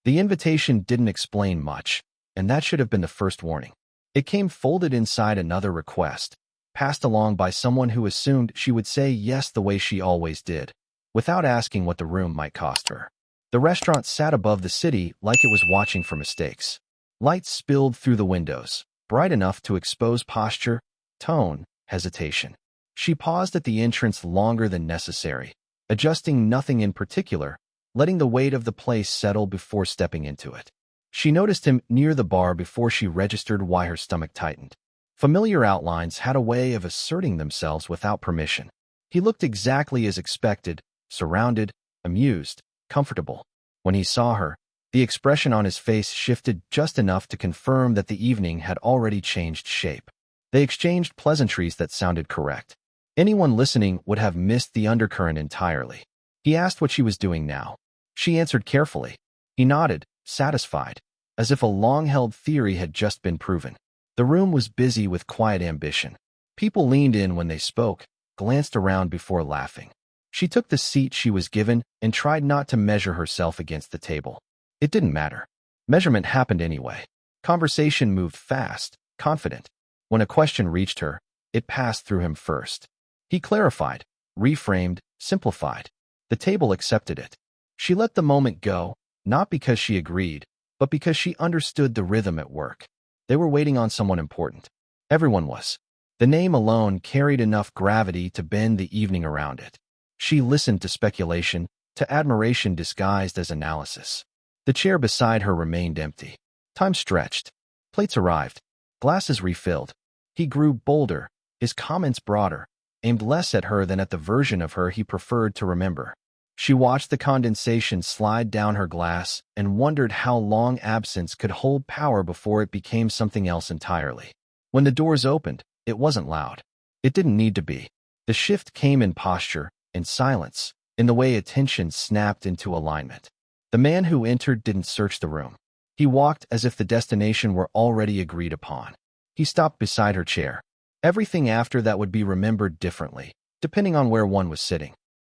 The invitation didn't explain much, and that should have been the first warning. It came folded inside another request, passed along by someone who assumed she would say yes the way she always did, without asking what the room might cost her. The restaurant sat above the city like it was watching for mistakes. Lights spilled through the windows, bright enough to expose posture, tone, hesitation. She paused at the entrance longer than necessary, adjusting nothing in particular, letting the weight of the place settle before stepping into it. She noticed him near the bar before she registered why her stomach tightened. Familiar outlines had a way of asserting themselves without permission. He looked exactly as expected, surrounded, amused, comfortable. When he saw her, the expression on his face shifted just enough to confirm that the evening had already changed shape. They exchanged pleasantries that sounded correct. Anyone listening would have missed the undercurrent entirely. He asked what she was doing now. She answered carefully. He nodded, satisfied, as if a long-held theory had just been proven. The room was busy with quiet ambition. People leaned in when they spoke, glanced around before laughing. She took the seat she was given and tried not to measure herself against the table. It didn't matter. Measurement happened anyway. Conversation moved fast, confident. When a question reached her, it passed through him first. He clarified, reframed, simplified. The table accepted it. She let the moment go, not because she agreed, but because she understood the rhythm at work. They were waiting on someone important. Everyone was. The name alone carried enough gravity to bend the evening around it. She listened to speculation, to admiration disguised as analysis. The chair beside her remained empty. Time stretched. Plates arrived. Glasses refilled. He grew bolder, his comments broader, aimed less at her than at the version of her he preferred to remember. She watched the condensation slide down her glass and wondered how long absence could hold power before it became something else entirely. When the doors opened, it wasn't loud. It didn't need to be. The shift came in posture, in silence, in the way attention snapped into alignment. The man who entered didn't search the room. He walked as if the destination were already agreed upon. He stopped beside her chair. Everything after that would be remembered differently, depending on where one was sitting.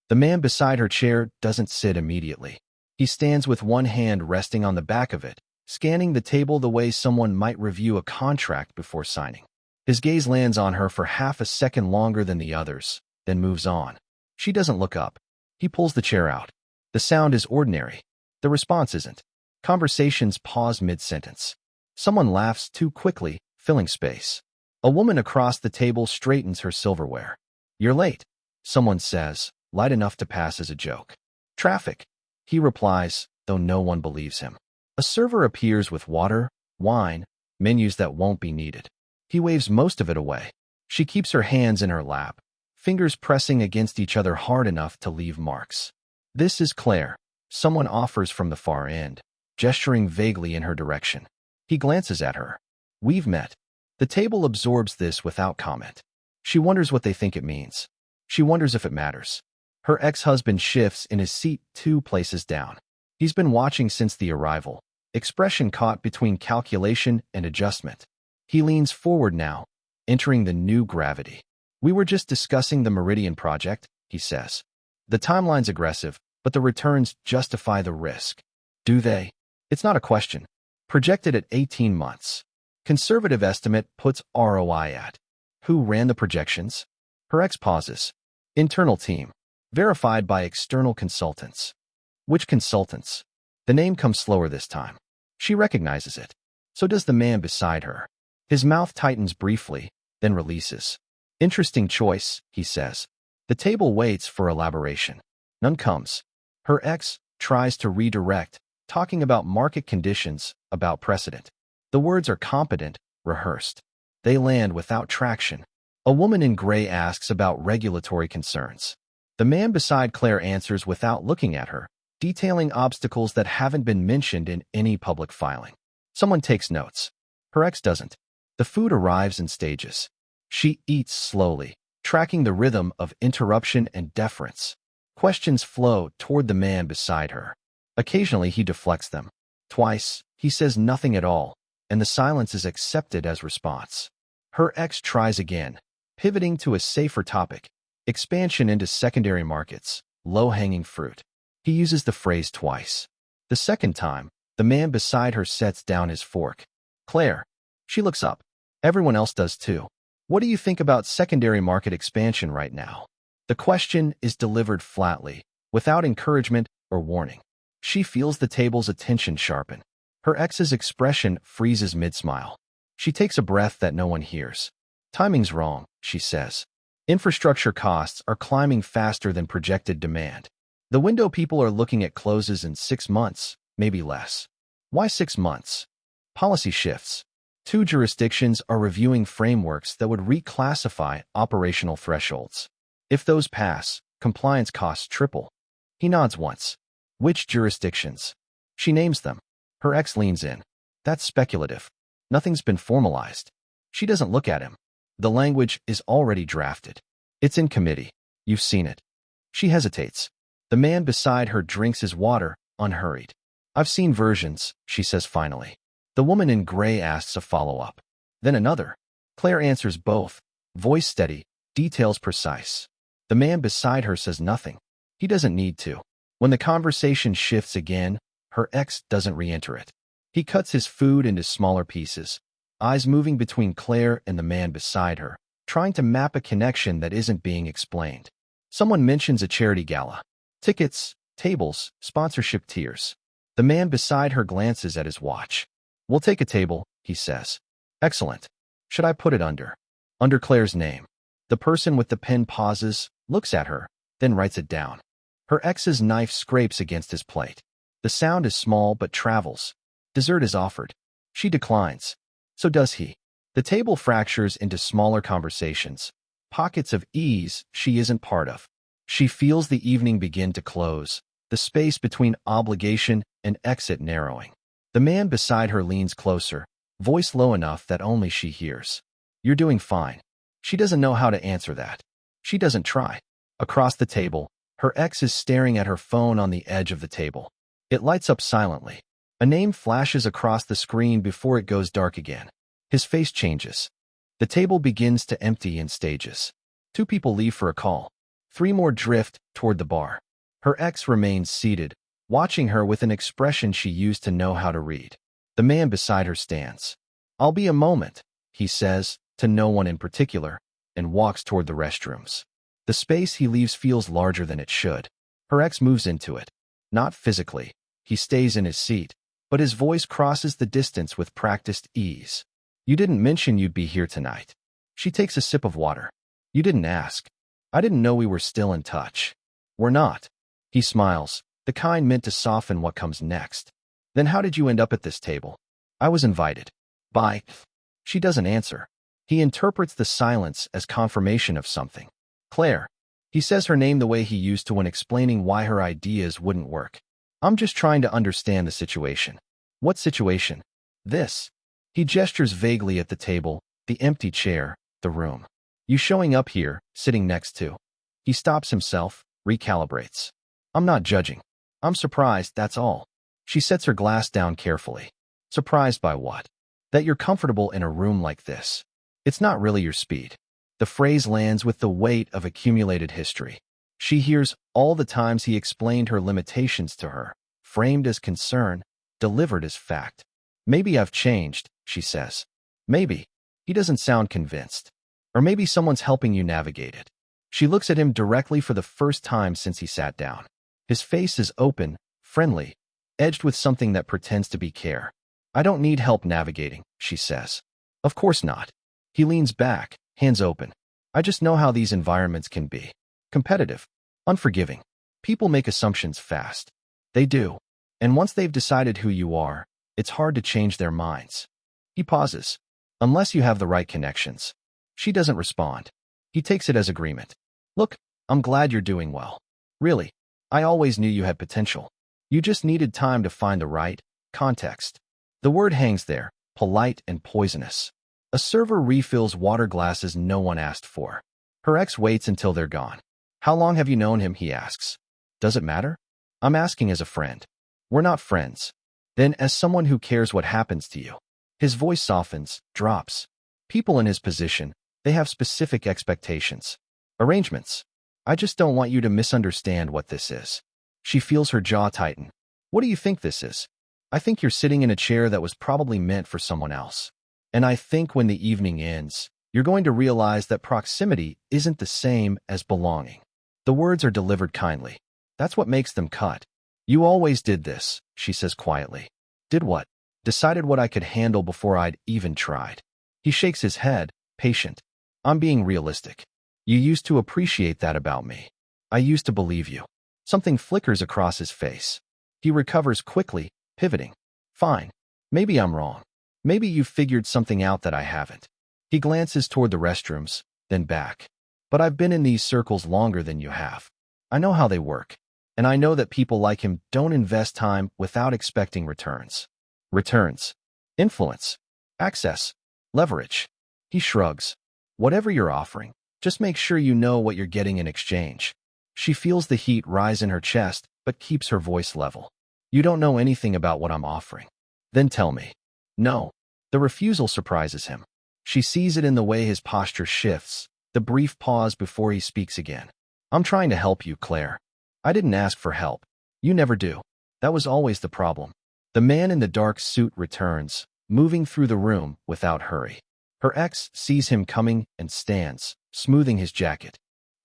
The man beside her chair doesn't sit immediately. He stands with one hand resting on the back of it, scanning the table the way someone might review a contract before signing. His gaze lands on her for half a second longer than the others, then moves on. She doesn't look up. He pulls the chair out. The sound is ordinary. The response isn't. Conversations pause mid-sentence. Someone laughs too quickly, filling space. A woman across the table straightens her silverware. "You're late," someone says, light enough to pass as a joke. "Traffic," he replies, though no one believes him. A server appears with water, wine, menus that won't be needed. He waves most of it away. She keeps her hands in her lap, fingers pressing against each other hard enough to leave marks. "This is Claire," someone offers from the far end, gesturing vaguely in her direction. He glances at her. "We've met." The table absorbs this without comment. She wonders what they think it means. She wonders if it matters. Her ex-husband shifts in his seat 2 places down. He's been watching since the arrival, expression caught between calculation and adjustment. He leans forward now, entering the new gravity. "We were just discussing the Meridian project," he says. "The timeline's aggressive, but the returns justify the risk." Do they? It's not a question. Projected at 18 months. Conservative estimate puts ROI at. Who ran the projections? Her ex pauses. Internal team. Verified by external consultants. Which consultants? The name comes slower this time. She recognizes it. So does the man beside her. His mouth tightens briefly, then releases. "Interesting choice," he says. The table waits for elaboration. None comes. Her ex tries to redirect, talking about market conditions, about precedent. The words are competent, rehearsed. They land without traction. A woman in gray asks about regulatory concerns. The man beside Claire answers without looking at her, detailing obstacles that haven't been mentioned in any public filing. Someone takes notes. Her ex doesn't. The food arrives in stages. She eats slowly, tracking the rhythm of interruption and deference. Questions flow toward the man beside her. Occasionally he deflects them. Twice, he says nothing at all, and the silence is accepted as response. Her ex tries again, pivoting to a safer topic. Expansion into secondary markets, low-hanging fruit. He uses the phrase twice. The second time, The man beside her sets down his fork. Claire. She looks up. Everyone else does too. What do you think about secondary market expansion right now? The question is delivered flatly, without encouragement or warning. She feels the table's attention sharpen. Her ex's expression freezes mid-smile. She takes a breath that no one hears. Timing's wrong, she says. Infrastructure costs are climbing faster than projected demand. The window people are looking at closes in 6 months, maybe less. Why 6 months? Policy shifts. 2 jurisdictions are reviewing frameworks that would reclassify operational thresholds. If those pass, compliance costs triple. He nods once. Which jurisdictions? She names them. Her ex leans in. That's speculative. Nothing's been formalized. She doesn't look at him. The language is already drafted. It's in committee. You've seen it. She hesitates. The man beside her drinks his water, unhurried. I've seen versions, she says finally. The woman in gray asks a follow-up. Then another. Claire answers both, voice steady, details precise. The man beside her says nothing. He doesn't need to. When the conversation shifts again, her ex doesn't re-enter it. He cuts his food into smaller pieces, eyes moving between Claire and the man beside her, trying to map a connection that isn't being explained. Someone mentions a charity gala. Tickets, tables, sponsorship tiers. The man beside her glances at his watch. We'll take a table, he says. Excellent. Should I put it under? Under Claire's name. The person with the pen pauses, looks at her, then writes it down. Her ex's knife scrapes against his plate. The sound is small but travels. Dessert is offered. She declines. So does he. The table fractures into smaller conversations, pockets of ease she isn't part of. She feels the evening begin to close, the space between obligation and exit narrowing. The man beside her leans closer, voice low enough that only she hears. You're doing fine. She doesn't know how to answer that. She doesn't try. Across the table, her ex is staring at her phone on the edge of the table. It lights up silently. A name flashes across the screen before it goes dark again. His face changes. The table begins to empty in stages. 2 people leave for a call. 3 more drift toward the bar. Her ex remains seated, watching her with an expression she used to know how to read. The man beside her stands. I'll be a moment, he says, to no one in particular, and walks toward the restrooms. The space he leaves feels larger than it should. Her ex moves into it. Not physically. He stays in his seat, but his voice crosses the distance with practiced ease. You didn't mention you'd be here tonight. She takes a sip of water. You didn't ask. I didn't know we were still in touch. We're not. He smiles, the kind meant to soften what comes next. Then how did you end up at this table? I was invited. By. She doesn't answer. He interprets the silence as confirmation of something. Claire. He says her name the way he used to when explaining why her ideas wouldn't work. I'm just trying to understand the situation. What situation? This. He gestures vaguely at the table, the empty chair, the room. You showing up here, sitting next to. He stops himself, recalibrates. I'm not judging. I'm surprised, that's all. She sets her glass down carefully. Surprised by what? That you're comfortable in a room like this. It's not really your speed. The phrase lands with the weight of accumulated history. She hears all the times he explained her limitations to her, framed as concern, delivered as fact. Maybe I've changed, she says. Maybe. He doesn't sound convinced. Or maybe someone's helping you navigate it. She looks at him directly for the first time since he sat down. His face is open, friendly, edged with something that pretends to be care. I don't need help navigating, she says. Of course not. He leans back, hands open. I just know how these environments can be. Competitive. Unforgiving. People make assumptions fast. They do. And once they've decided who you are, it's hard to change their minds. He pauses. Unless you have the right connections. She doesn't respond. He takes it as agreement. Look, I'm glad you're doing well. Really. I always knew you had potential. You just needed time to find the right context. The word hangs there, polite and poisonous. A server refills water glasses no one asked for. Her ex waits until they're gone. How long have you known him, he asks. Does it matter? I'm asking as a friend. We're not friends. Then as someone who cares what happens to you. His voice softens, drops. People in his position, they have specific expectations. Arrangements. I just don't want you to misunderstand what this is. She feels her jaw tighten. What do you think this is? I think you're sitting in a chair that was probably meant for someone else. And I think when the evening ends, you're going to realize that proximity isn't the same as belonging. The words are delivered kindly. That's what makes them cut. You always did this, she says quietly. Did what? Decided what I could handle before I'd even tried. He shakes his head, patient. I'm being realistic. You used to appreciate that about me. I used to believe you. Something flickers across his face. He recovers quickly, pivoting. Fine. Maybe I'm wrong. Maybe you've figured something out that I haven't. He glances toward the restrooms, then back. But I've been in these circles longer than you have. I know how they work. And I know that people like him don't invest time without expecting returns. Returns. Influence. Access. Leverage. He shrugs. Whatever you're offering, just make sure you know what you're getting in exchange. She feels the heat rise in her chest, but keeps her voice level. You don't know anything about what I'm offering. Then tell me. No. The refusal surprises him. She sees it in the way his posture shifts, the brief pause before he speaks again. I'm trying to help you, Claire. I didn't ask for help. You never do. That was always the problem. The man in the dark suit returns, moving through the room without hurry. Her ex sees him coming and stands, smoothing his jacket.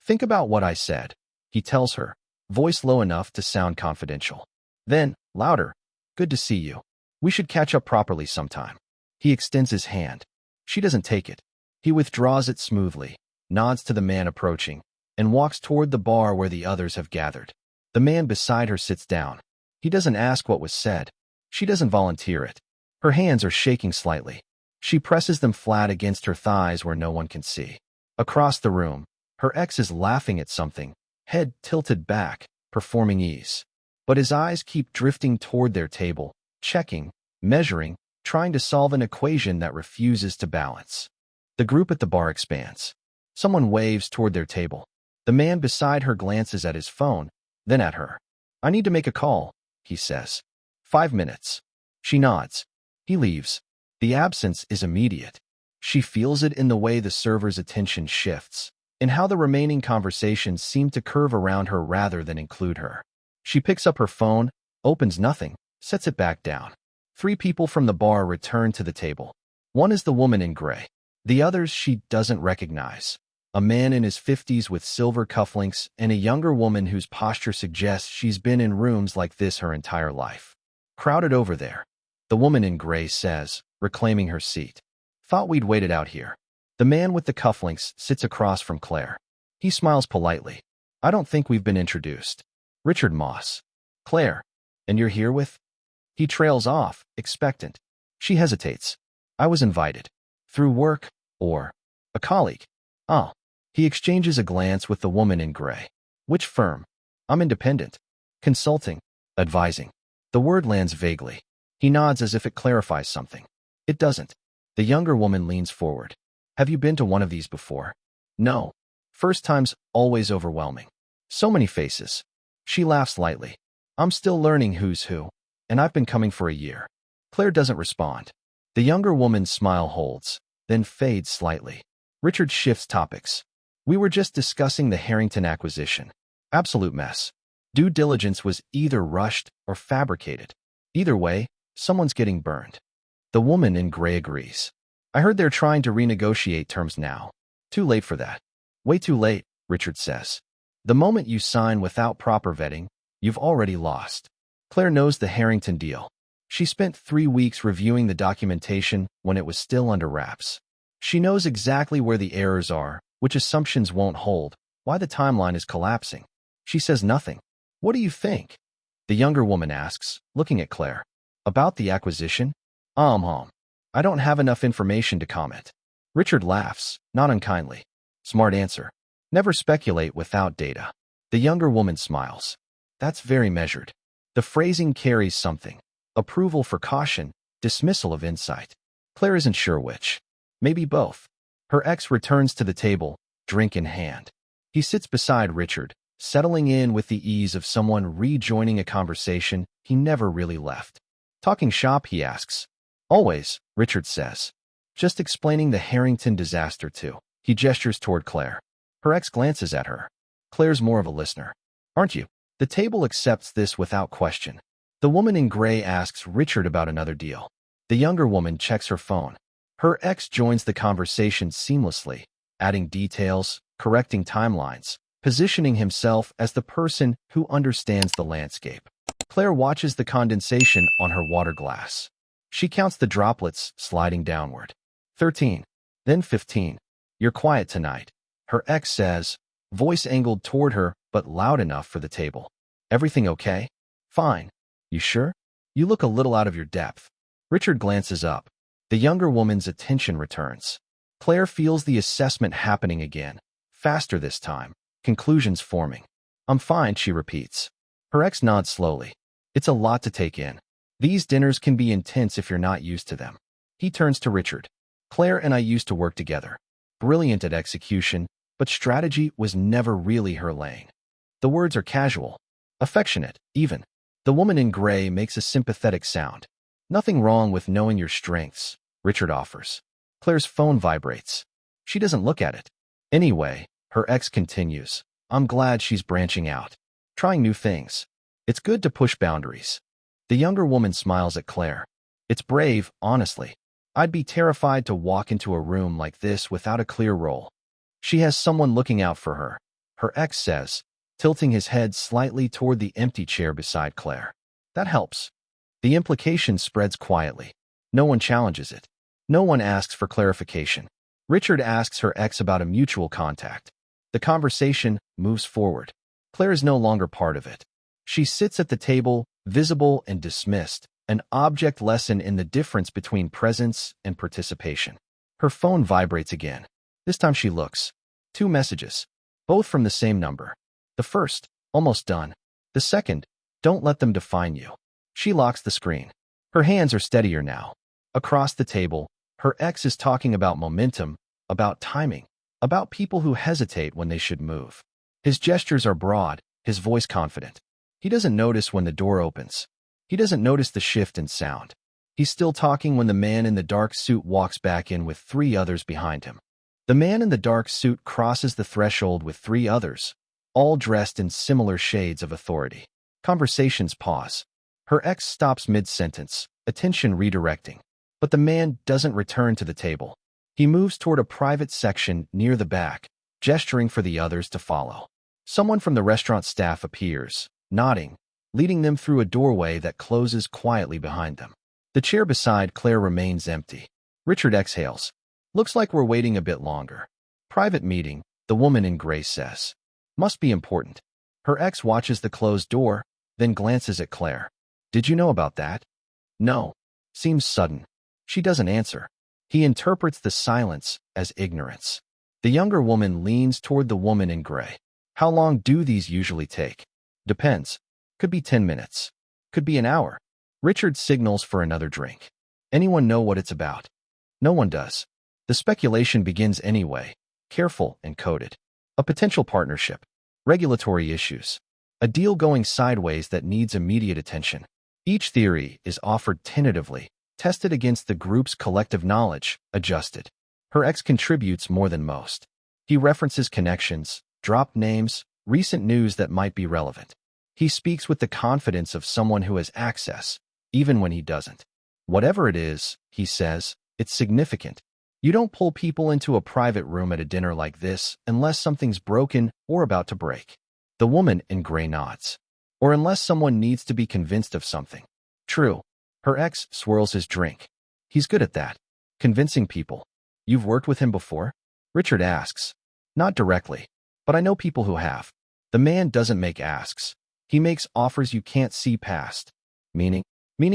Think about what I said, he tells her, voice low enough to sound confidential. Then, louder, good to see you. We should catch up properly sometime. He extends his hand. She doesn't take it. He withdraws it smoothly, nods to the man approaching, and walks toward the bar where the others have gathered. The man beside her sits down. He doesn't ask what was said. She doesn't volunteer it. Her hands are shaking slightly. She presses them flat against her thighs where no one can see. Across the room, her ex is laughing at something, head tilted back, performing ease. But his eyes keep drifting toward their table, checking, measuring, trying to solve an equation that refuses to balance. The group at the bar expands. Someone waves toward their table. The man beside her glances at his phone, then at her. I need to make a call, he says. 5 minutes. She nods. He leaves. The absence is immediate. She feels it in the way the server's attention shifts, in how the remaining conversations seem to curve around her rather than include her. She picks up her phone, opens nothing, sets it back down. 3 people from the bar return to the table. One is the woman in gray. The others she doesn't recognize. A man in his 50s with silver cufflinks and a younger woman whose posture suggests she's been in rooms like this her entire life. Crowded over there. The woman in gray says, reclaiming her seat. Thought we'd waited out here. The man with the cufflinks sits across from Claire. He smiles politely. I don't think we've been introduced. Richard Moss. Claire. And you're here with? He trails off, expectant. She hesitates. I was invited. Through work, or a colleague. Ah. He exchanges a glance with the woman in gray. Which firm? I'm independent. Consulting. Advising. The word lands vaguely. He nods as if it clarifies something. It doesn't. The younger woman leans forward. Have you been to one of these before? No. First time's always overwhelming. So many faces. She laughs lightly. I'm still learning who's who, and I've been coming for a year. Claire doesn't respond. The younger woman's smile holds, then fades slightly. Richard shifts topics. We were just discussing the Harrington acquisition. Absolute mess. Due diligence was either rushed or fabricated. Either way, someone's getting burned. The woman in gray agrees. I heard they're trying to renegotiate terms now. Too late for that. Way too late, Richard says. The moment you sign without proper vetting, you've already lost. Claire knows the Harrington deal. She spent 3 weeks reviewing the documentation when it was still under wraps. She knows exactly where the errors are, which assumptions won't hold, why the timeline is collapsing. She says nothing. What do you think? The younger woman asks, looking at Claire. About the acquisition? I don't have enough information to comment. Richard laughs, not unkindly. Smart answer. Never speculate without data. The younger woman smiles. That's very measured. The phrasing carries something. Approval for caution, dismissal of insight. Claire isn't sure which. Maybe both. Her ex returns to the table, drink in hand. He sits beside Richard, settling in with the ease of someone rejoining a conversation he never really left. Talking shop, he asks. Always, Richard says. Just explaining the Harrington disaster too. He gestures toward Claire. Her ex glances at her. Claire's more of a listener. Aren't you? The table accepts this without question. The woman in gray asks Richard about another deal. The younger woman checks her phone. Her ex joins the conversation seamlessly, adding details, correcting timelines, positioning himself as the person who understands the landscape. Claire watches the condensation on her water glass. She counts the droplets sliding downward. 13. Then 15. You're quiet tonight, her ex says, voice angled toward her but loud enough for the table. Everything okay? Fine. You sure? You look a little out of your depth. Richard glances up. The younger woman's attention returns. Claire feels the assessment happening again, faster this time, conclusions forming. I'm fine, she repeats. Her ex nods slowly. It's a lot to take in. These dinners can be intense if you're not used to them. He turns to Richard. Claire and I used to work together. Brilliant at execution, but strategy was never really her lane. The words are casual, affectionate, even. The woman in gray makes a sympathetic sound. Nothing wrong with knowing your strengths, Richard offers. Claire's phone vibrates. She doesn't look at it. Anyway, her ex continues. I'm glad she's branching out, trying new things. It's good to push boundaries. The younger woman smiles at Claire. It's brave, honestly. I'd be terrified to walk into a room like this without a clear role. She has someone looking out for her, her ex says, tilting his head slightly toward the empty chair beside Claire. That helps. The implication spreads quietly. No one challenges it. No one asks for clarification. Richard asks her ex about a mutual contact. The conversation moves forward. Claire is no longer part of it. She sits at the table, visible and dismissed, an object lesson in the difference between presence and participation. Her phone vibrates again. This time she looks. 2 messages, both from the same number. The first, almost done. The second, don't let them define you. She locks the screen. Her hands are steadier now. Across the table, her ex is talking about momentum, about timing, about people who hesitate when they should move. His gestures are broad, his voice confident. He doesn't notice when the door opens. He doesn't notice the shift in sound. He's still talking when the man in the dark suit walks back in with 3 others behind him. The man in the dark suit crosses the threshold with 3 others, all dressed in similar shades of authority. Conversations pause. Her ex stops mid-sentence, attention redirecting. But the man doesn't return to the table. He moves toward a private section near the back, gesturing for the others to follow. Someone from the restaurant staff appears, nodding, leading them through a doorway that closes quietly behind them. The chair beside Claire remains empty. Richard exhales. Looks like we're waiting a bit longer. Private meeting, the woman in gray says. Must be important. Her ex watches the closed door, then glances at Claire. Did you know about that? No. Seems sudden. She doesn't answer. He interprets the silence as ignorance. The younger woman leans toward the woman in gray. How long do these usually take? Depends. Could be 10 minutes. Could be an hour. Richard signals for another drink. Anyone know what it's about? No one does. The speculation begins anyway, careful and coded. A potential partnership. Regulatory issues. A deal going sideways that needs immediate attention. Each theory is offered tentatively, tested against the group's collective knowledge, adjusted. Her ex contributes more than most. He references connections, dropped names, recent news that might be relevant. He speaks with the confidence of someone who has access, even when he doesn't. Whatever it is, he says, it's significant. You don't pull people into a private room at a dinner like this unless something's broken or about to break. The woman in gray nods. Or unless someone needs to be convinced of something. True. Her ex swirls his drink. He's good at that. Convincing people. You've worked with him before? Richard asks. Not directly, but I know people who have. The man doesn't make asks. He makes offers you can't see past. Meaning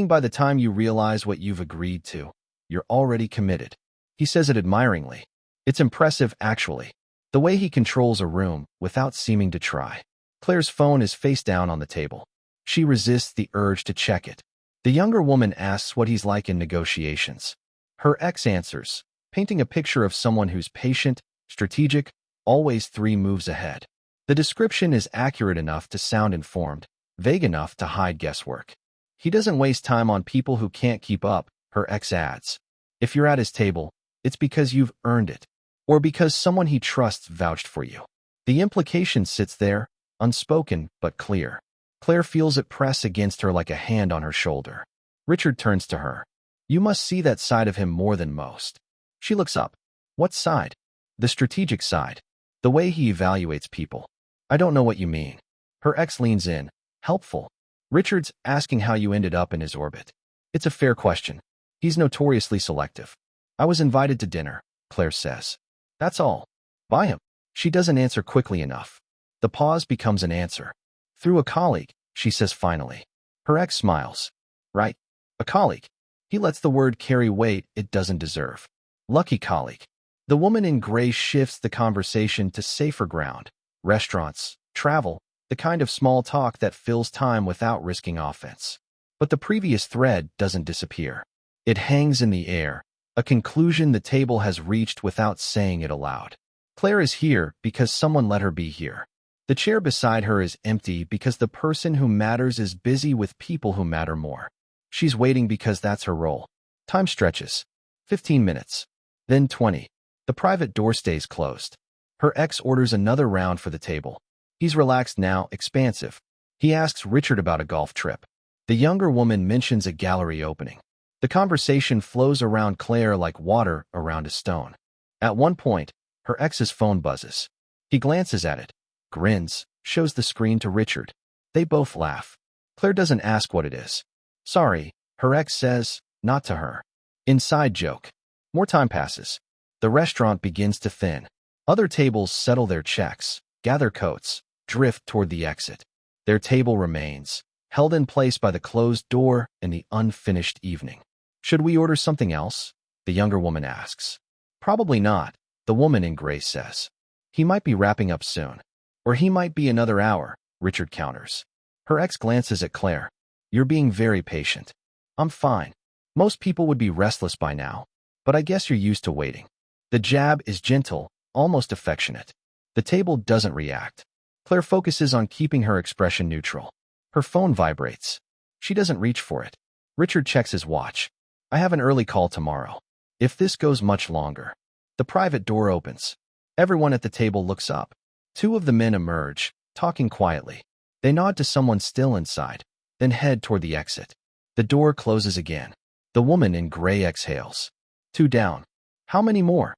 by the time you realize what you've agreed to, you're already committed. He says it admiringly. It's impressive, actually. The way he controls a room without seeming to try. Claire's phone is face down on the table. She resists the urge to check it. The younger woman asks what he's like in negotiations. Her ex answers, painting a picture of someone who's patient, strategic, always 3 moves ahead. The description is accurate enough to sound informed, vague enough to hide guesswork. He doesn't waste time on people who can't keep up, her ex adds. If you're at his table, it's because you've earned it, or because someone he trusts vouched for you. The implication sits there, unspoken but clear. Claire feels it press against her like a hand on her shoulder. Richard turns to her. You must see that side of him more than most. She looks up. What side? The strategic side. The way he evaluates people. I don't know what you mean. Her ex leans in. Helpful. Richard's asking how you ended up in his orbit. It's a fair question. He's notoriously selective. I was invited to dinner, Claire says. That's all. By him. She doesn't answer quickly enough. The pause becomes an answer. Through a colleague, she says finally. Her ex smiles. Right. A colleague. He lets the word carry weight it doesn't deserve. Lucky colleague. The woman in gray shifts the conversation to safer ground. Restaurants, travel, the kind of small talk that fills time without risking offense. But the previous thread doesn't disappear. It hangs in the air, a conclusion the table has reached without saying it aloud. Claire is here because someone let her be here. The chair beside her is empty because the person who matters is busy with people who matter more. She's waiting because that's her role. Time stretches. 15 minutes. Then 20. The private door stays closed. Her ex orders another round for the table. He's relaxed now, expansive. He asks Richard about a golf trip. The younger woman mentions a gallery opening. The conversation flows around Claire like water around a stone. At one point, her ex's phone buzzes. He glances at it, grins, shows the screen to Richard. They both laugh. Claire doesn't ask what it is. Sorry, her ex says, not to her. Inside joke. More time passes. The restaurant begins to thin. Other tables settle their checks, gather coats, drift toward the exit. Their table remains, held in place by the closed door and the unfinished evening. Should we order something else? The younger woman asks. Probably not, the woman in gray says. He might be wrapping up soon. Or he might be another hour, Richard counters. Her ex glances at Claire. You're being very patient. I'm fine. Most people would be restless by now, but I guess you're used to waiting. The jab is gentle, almost affectionate. The table doesn't react. Claire focuses on keeping her expression neutral. Her phone vibrates. She doesn't reach for it. Richard checks his watch. I have an early call tomorrow. If this goes much longer. The private door opens. Everyone at the table looks up. Two of the men emerge, talking quietly. They nod to someone still inside, then head toward the exit. The door closes again. The woman in gray exhales. 2 down. How many more?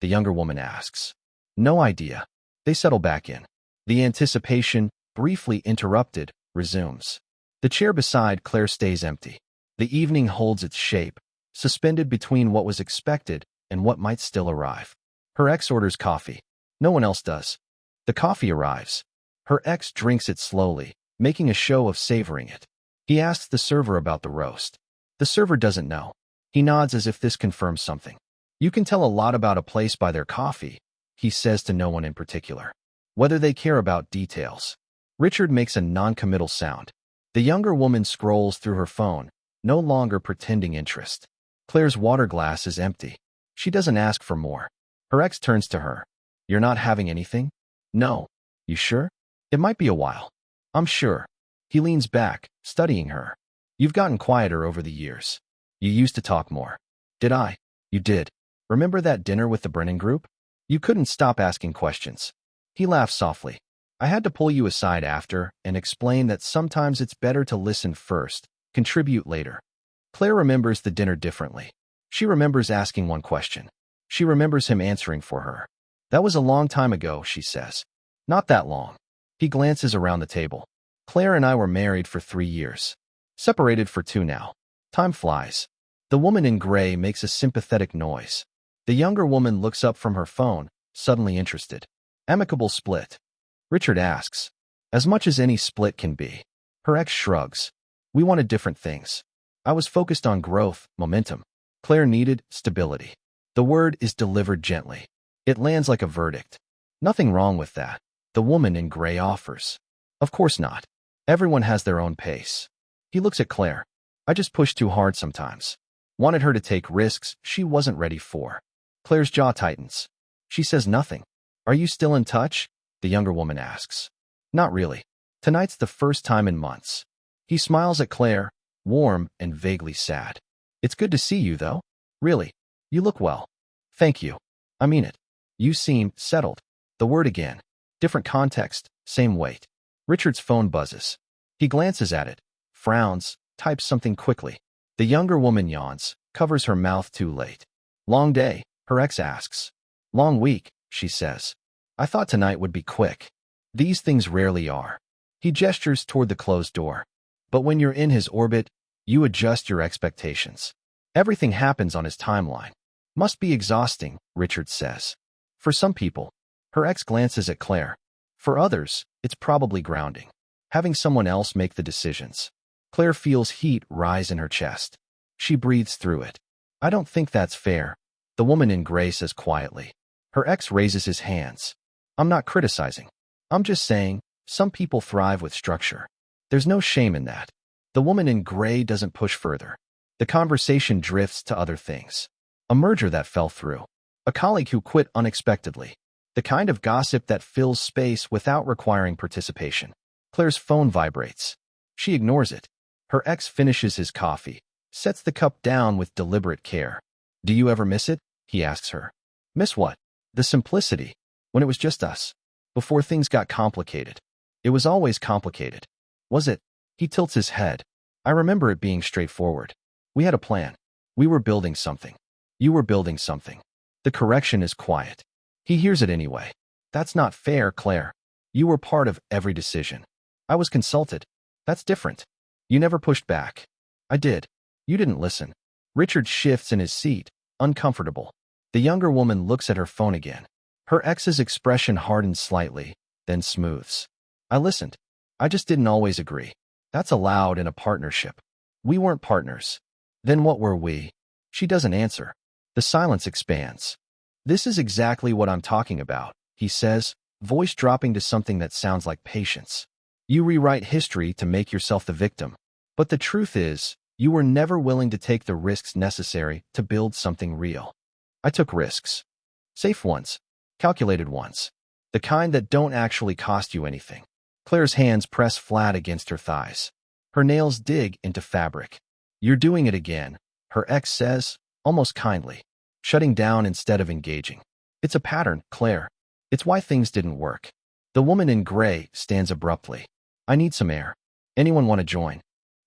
The younger woman asks. No idea. They settle back in. The anticipation, briefly interrupted, resumes. The chair beside Claire stays empty. The evening holds its shape, suspended between what was expected and what might still arrive. Her ex orders coffee. No one else does. The coffee arrives. Her ex drinks it slowly, making a show of savoring it. He asks the server about the roast. The server doesn't know. He nods as if this confirms something. You can tell a lot about a place by their coffee, he says to no one in particular. Whether they care about details. Richard makes a non-committal sound. The younger woman scrolls through her phone, no longer pretending interest. Claire's water glass is empty. She doesn't ask for more. Her ex turns to her. You're not having anything? No. You sure? It might be a while. I'm sure. He leans back, studying her. You've gotten quieter over the years. You used to talk more. Did I? You did. Remember that dinner with the Brennan group? You couldn't stop asking questions. He laughs softly. I had to pull you aside after and explain that sometimes it's better to listen first, contribute later. Claire remembers the dinner differently. She remembers asking one question. She remembers him answering for her. That was a long time ago, she says. Not that long. He glances around the table. Claire and I were married for 3 years. Separated for 2 now. Time flies. The woman in gray makes a sympathetic noise. The younger woman looks up from her phone, suddenly interested. Amicable split. Richard asks. As much as any split can be. Her ex shrugs. We wanted different things. I was focused on growth, momentum. Claire needed stability. The word is delivered gently. It lands like a verdict. Nothing wrong with that. The woman in gray offers. Of course not. Everyone has their own pace. He looks at Claire. I just push too hard sometimes. Wanted her to take risks she wasn't ready for. Claire's jaw tightens. She says nothing. Are you still in touch? The younger woman asks. Not really. Tonight's the first time in months. He smiles at Claire, warm and vaguely sad. It's good to see you, though. Really. You look well. Thank you. I mean it. You seem settled. The word again. Different context, same weight. Richard's phone buzzes. He glances at it, frowns, types something quickly. The younger woman yawns, covers her mouth too late. Long day, her ex asks. Long week, she says. I thought tonight would be quick. These things rarely are. He gestures toward the closed door. But when you're in his orbit, you adjust your expectations. Everything happens on his timeline. Must be exhausting, Richard says. For some people. Her ex glances at Claire. For others, it's probably grounding. Having someone else make the decisions. Claire feels heat rise in her chest. She breathes through it. I don't think that's fair, the woman in gray says quietly. Her ex raises his hands. I'm not criticizing. I'm just saying, some people thrive with structure. There's no shame in that. The woman in gray doesn't push further. The conversation drifts to other things. A merger that fell through. A colleague who quit unexpectedly. The kind of gossip that fills space without requiring participation. Claire's phone vibrates. She ignores it. Her ex finishes his coffee, sets the cup down with deliberate care. Do you ever miss it? He asks her. Miss what? The simplicity. When it was just us. Before things got complicated. It was always complicated. Was it? He tilts his head. I remember it being straightforward. We had a plan. We were building something. You were building something. The correction is quiet. He hears it anyway. That's not fair, Claire. You were part of every decision. I was consulted. That's different. You never pushed back. I did. You didn't listen. Richard shifts in his seat, uncomfortable. The younger woman looks at her phone again. Her ex's expression hardens slightly, then smooths. I listened. I just didn't always agree. That's allowed in a partnership. We weren't partners. Then what were we? She doesn't answer. The silence expands. This is exactly what I'm talking about, he says, voice dropping to something that sounds like patience. You rewrite history to make yourself the victim. But the truth is, you were never willing to take the risks necessary to build something real. I took risks. Safe ones. Calculated ones. The kind that don't actually cost you anything. Claire's hands press flat against her thighs. Her nails dig into fabric. You're doing it again, her ex says, almost kindly. Shutting down instead of engaging. It's a pattern, Claire. It's why things didn't work. The woman in gray stands abruptly. I need some air. Anyone want to join?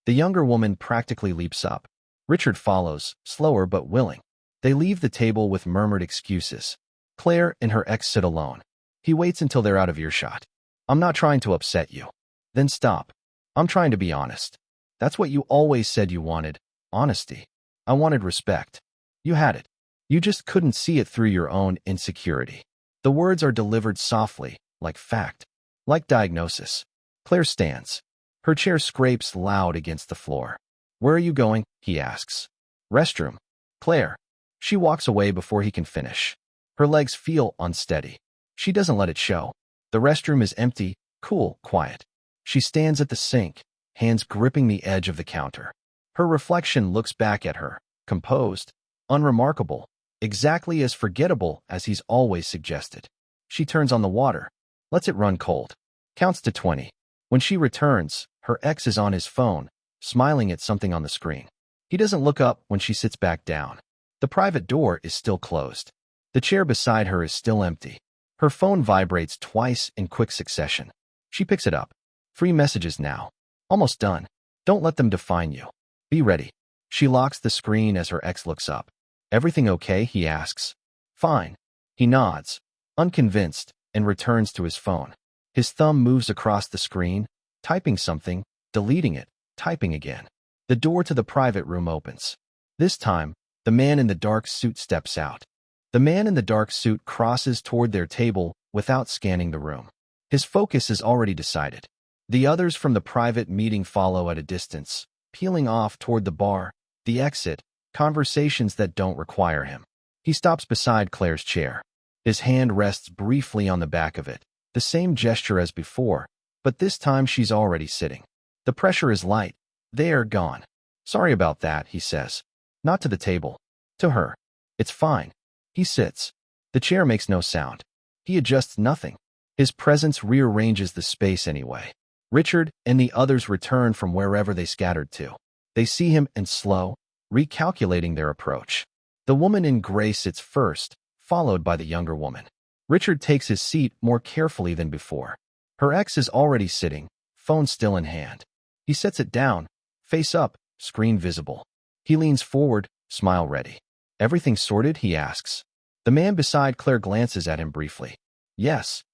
The younger woman practically leaps up. Richard follows, slower but willing. They leave the table with murmured excuses. Claire and her ex sit alone. He waits until they're out of earshot. I'm not trying to upset you. Then stop. I'm trying to be honest. That's what you always said you wanted. Honesty. I wanted respect. You had it. You just couldn't see it through your own insecurity. The words are delivered softly, like fact, like diagnosis. Claire stands. Her chair scrapes loud against the floor. Where are you going? He asks. Restroom. Claire. She walks away before he can finish. Her legs feel unsteady. She doesn't let it show. The restroom is empty, cool, quiet. She stands at the sink, hands gripping the edge of the counter. Her reflection looks back at her, composed, unremarkable, exactly as forgettable as he's always suggested. She turns on the water, lets it run cold, counts to 20. When she returns, her ex is on his phone, smiling at something on the screen. He doesn't look up when she sits back down. The private door is still closed. The chair beside her is still empty. Her phone vibrates twice in quick succession. She picks it up. 3 messages now. Almost done. Don't let them define you. Be ready. She locks the screen as her ex looks up. Everything okay? He asks. Fine. He nods, unconvinced, and returns to his phone. His thumb moves across the screen, typing something, deleting it, typing again. The door to the private room opens. This time, the man in the dark suit steps out. The man in the dark suit crosses toward their table without scanning the room. His focus is already decided. The others from the private meeting follow at a distance, peeling off toward the bar, the exit, conversations that don't require him. He stops beside Claire's chair. His hand rests briefly on the back of it, the same gesture as before, but this time she's already sitting. The pressure is light. They're gone. Sorry about that, he says. Not to the table. To her. It's fine. He sits. The chair makes no sound. He adjusts nothing. His presence rearranges the space anyway. Richard and the others return from wherever they scattered to. They see him and slow, recalculating their approach. The woman in gray sits first, followed by the younger woman. Richard takes his seat more carefully than before. Her ex is already sitting, phone still in hand. He sets it down, face up, screen visible. He leans forward, smile ready. Everything sorted, he asks. The man beside Claire glances at him briefly. Yes.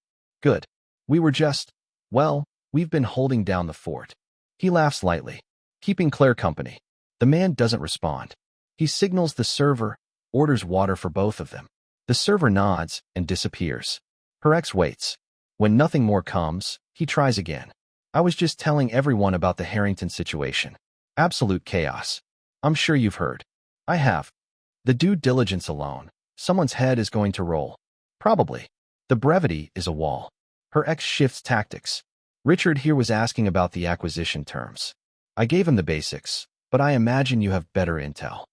Good. We were just, well, we've been holding down the fort. He laughs lightly, keeping Claire company. The man doesn't respond. He signals the server, orders water for both of them. The server nods and disappears. Her ex waits. When nothing more comes, he tries again. I was just telling everyone about the Harrington situation. Absolute chaos. I'm sure you've heard. I have. The due diligence alone. Someone's head is going to roll. Probably. The brevity is a wall. Her ex shifts tactics. Richard here was asking about the acquisition terms. I gave him the basics, but I imagine you have better intel.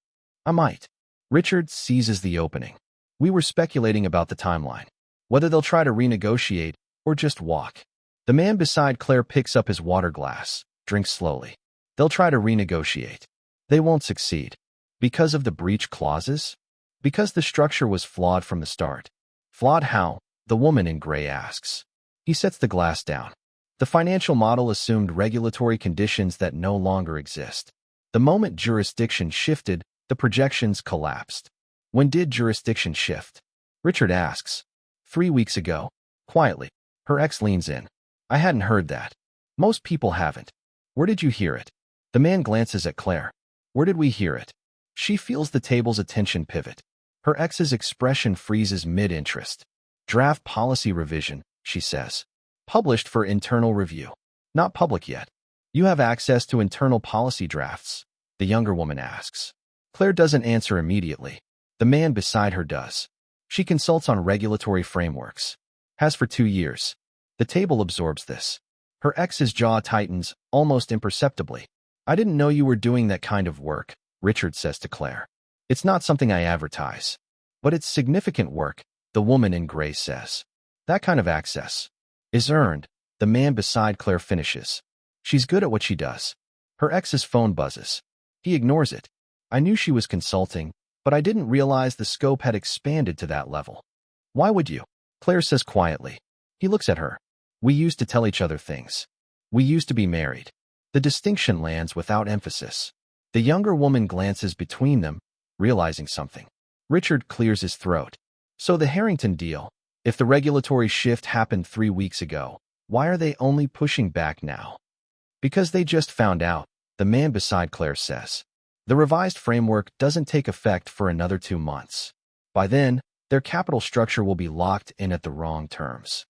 I might. Richard seizes the opening. We were speculating about the timeline. Whether they'll try to renegotiate or just walk. The man beside Claire picks up his water glass, drinks slowly. They'll try to renegotiate. They won't succeed. Because of the breach clauses? Because the structure was flawed from the start. Flawed how? The woman in gray asks. He sets the glass down. The financial model assumed regulatory conditions that no longer exist. The moment jurisdiction shifted, the projections collapsed. When did jurisdiction shift? Richard asks. 3 weeks ago. Quietly. Her ex leans in. I hadn't heard that. Most people haven't. Where did you hear it? The man glances at Claire. Where did we hear it? She feels the table's attention pivot. Her ex's expression freezes mid-interest. Draft policy revision, she says. Published for internal review. Not public yet. You have access to internal policy drafts, the younger woman asks. Claire doesn't answer immediately. The man beside her does. She consults on regulatory frameworks. Has for 2 years. The table absorbs this. Her ex's jaw tightens, almost imperceptibly. I didn't know you were doing that kind of work, Richard says to Claire. It's not something I advertise. But it's significant work, the woman in gray says. That kind of access is earned, the man beside Claire finishes. She's good at what she does. Her ex's phone buzzes. He ignores it. I knew she was consulting, but I didn't realize the scope had expanded to that level. Why would you? Claire says quietly. He looks at her. We used to tell each other things. We used to be married. The distinction lands without emphasis. The younger woman glances between them, realizing something. Richard clears his throat. So the Harrington deal, if the regulatory shift happened 3 weeks ago, why are they only pushing back now? Because they just found out, the man beside Claire says. The revised framework doesn't take effect for another 2 months. By then, their capital structure will be locked in at the wrong terms.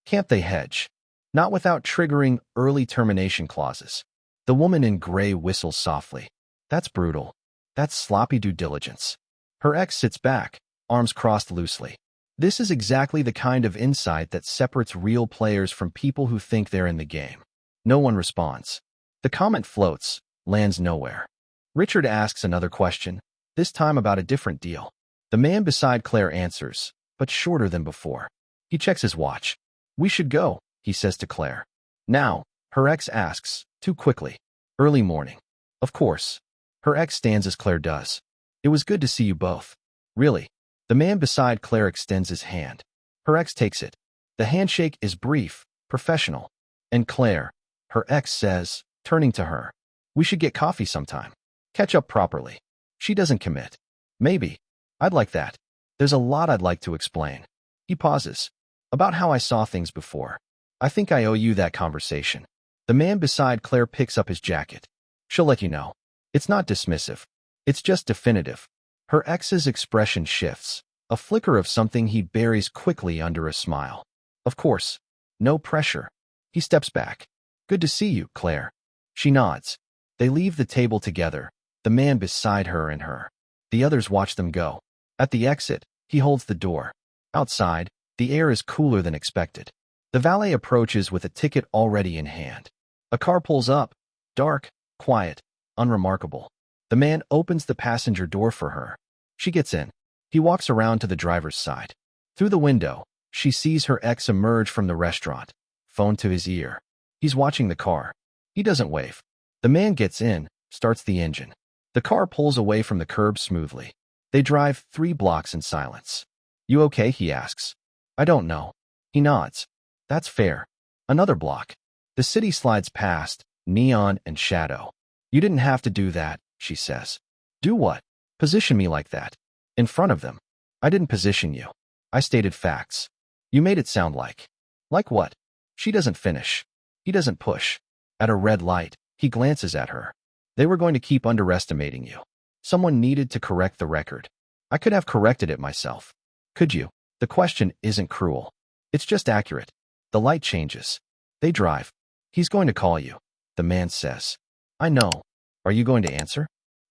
Can't they hedge? Not without triggering early termination clauses. The woman in gray whistles softly. That's brutal. That's sloppy due diligence. Her ex sits back, arms crossed loosely. This is exactly the kind of insight that separates real players from people who think they're in the game. No one responds. The comment floats, lands nowhere. Richard asks another question, this time about a different deal. The man beside Claire answers, but shorter than before. He checks his watch. We should go, he says to Claire. Now, her ex asks, too quickly. Early morning. Of course. Her ex stands as Claire does. It was good to see you both. Really. The man beside Claire extends his hand. Her ex takes it. The handshake is brief, professional. And Claire, her ex says, turning to her, we should get coffee sometime. Catch up properly. She doesn't commit. Maybe. I'd like that. There's a lot I'd like to explain. He pauses. About how I saw things before. I think I owe you that conversation. The man beside Claire picks up his jacket. She'll let you know. It's not dismissive. It's just definitive. Her ex's expression shifts, a flicker of something he buries quickly under a smile. Of course. No pressure. He steps back. Good to see you, Claire. She nods. They leave the table together, the man beside her and her. The others watch them go. At the exit, he holds the door. Outside, the air is cooler than expected. The valet approaches with a ticket already in hand. A car pulls up. Dark, quiet, unremarkable. The man opens the passenger door for her. She gets in. He walks around to the driver's side. Through the window, she sees her ex emerge from the restaurant, phone to his ear. He's watching the car. He doesn't wave. The man gets in, starts the engine. The car pulls away from the curb smoothly. They drive 3 blocks in silence. You okay? He asks. I don't know. He nods. That's fair. Another block. The city slides past, neon and shadow. You didn't have to do that, she says. Do what? Position me like that. In front of them. I didn't position you. I stated facts. You made it sound like. Like what? She doesn't finish. He doesn't push. At a red light, he glances at her. They were going to keep underestimating you. Someone needed to correct the record. I could have corrected it myself. Could you? The question isn't cruel. It's just accurate. The light changes. They drive. He's going to call you. The man says. I know. Are you going to answer?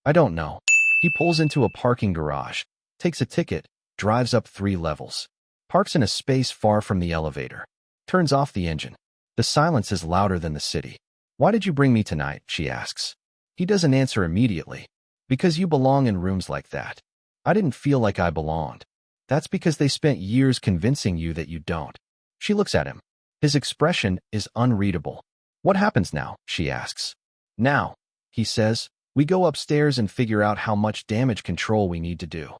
I don't know. He pulls into a parking garage, takes a ticket, drives up 3 levels, parks in a space far from the elevator, turns off the engine. The silence is louder than the city. Why did you bring me tonight? She asks. He doesn't answer immediately. Because you belong in rooms like that. I didn't feel like I belonged. That's because they spent years convincing you that you don't. She looks at him. His expression is unreadable. What happens now? She asks. Now, he says, we go upstairs and figure out how much damage control we need to do.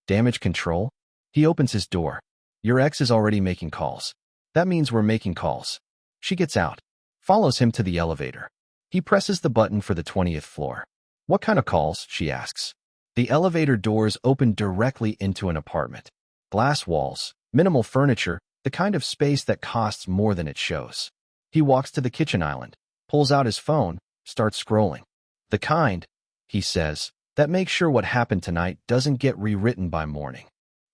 Damage control? He opens his door. Your ex is already making calls. That means we're making calls. She gets out, follows him to the elevator. He presses the button for the 20th floor. What kind of calls? She asks. The elevator doors open directly into an apartment. Glass walls, minimal furniture, the kind of space that costs more than it shows. He walks to the kitchen island, pulls out his phone, starts scrolling. The kind, he says, that makes sure what happened tonight doesn't get rewritten by morning.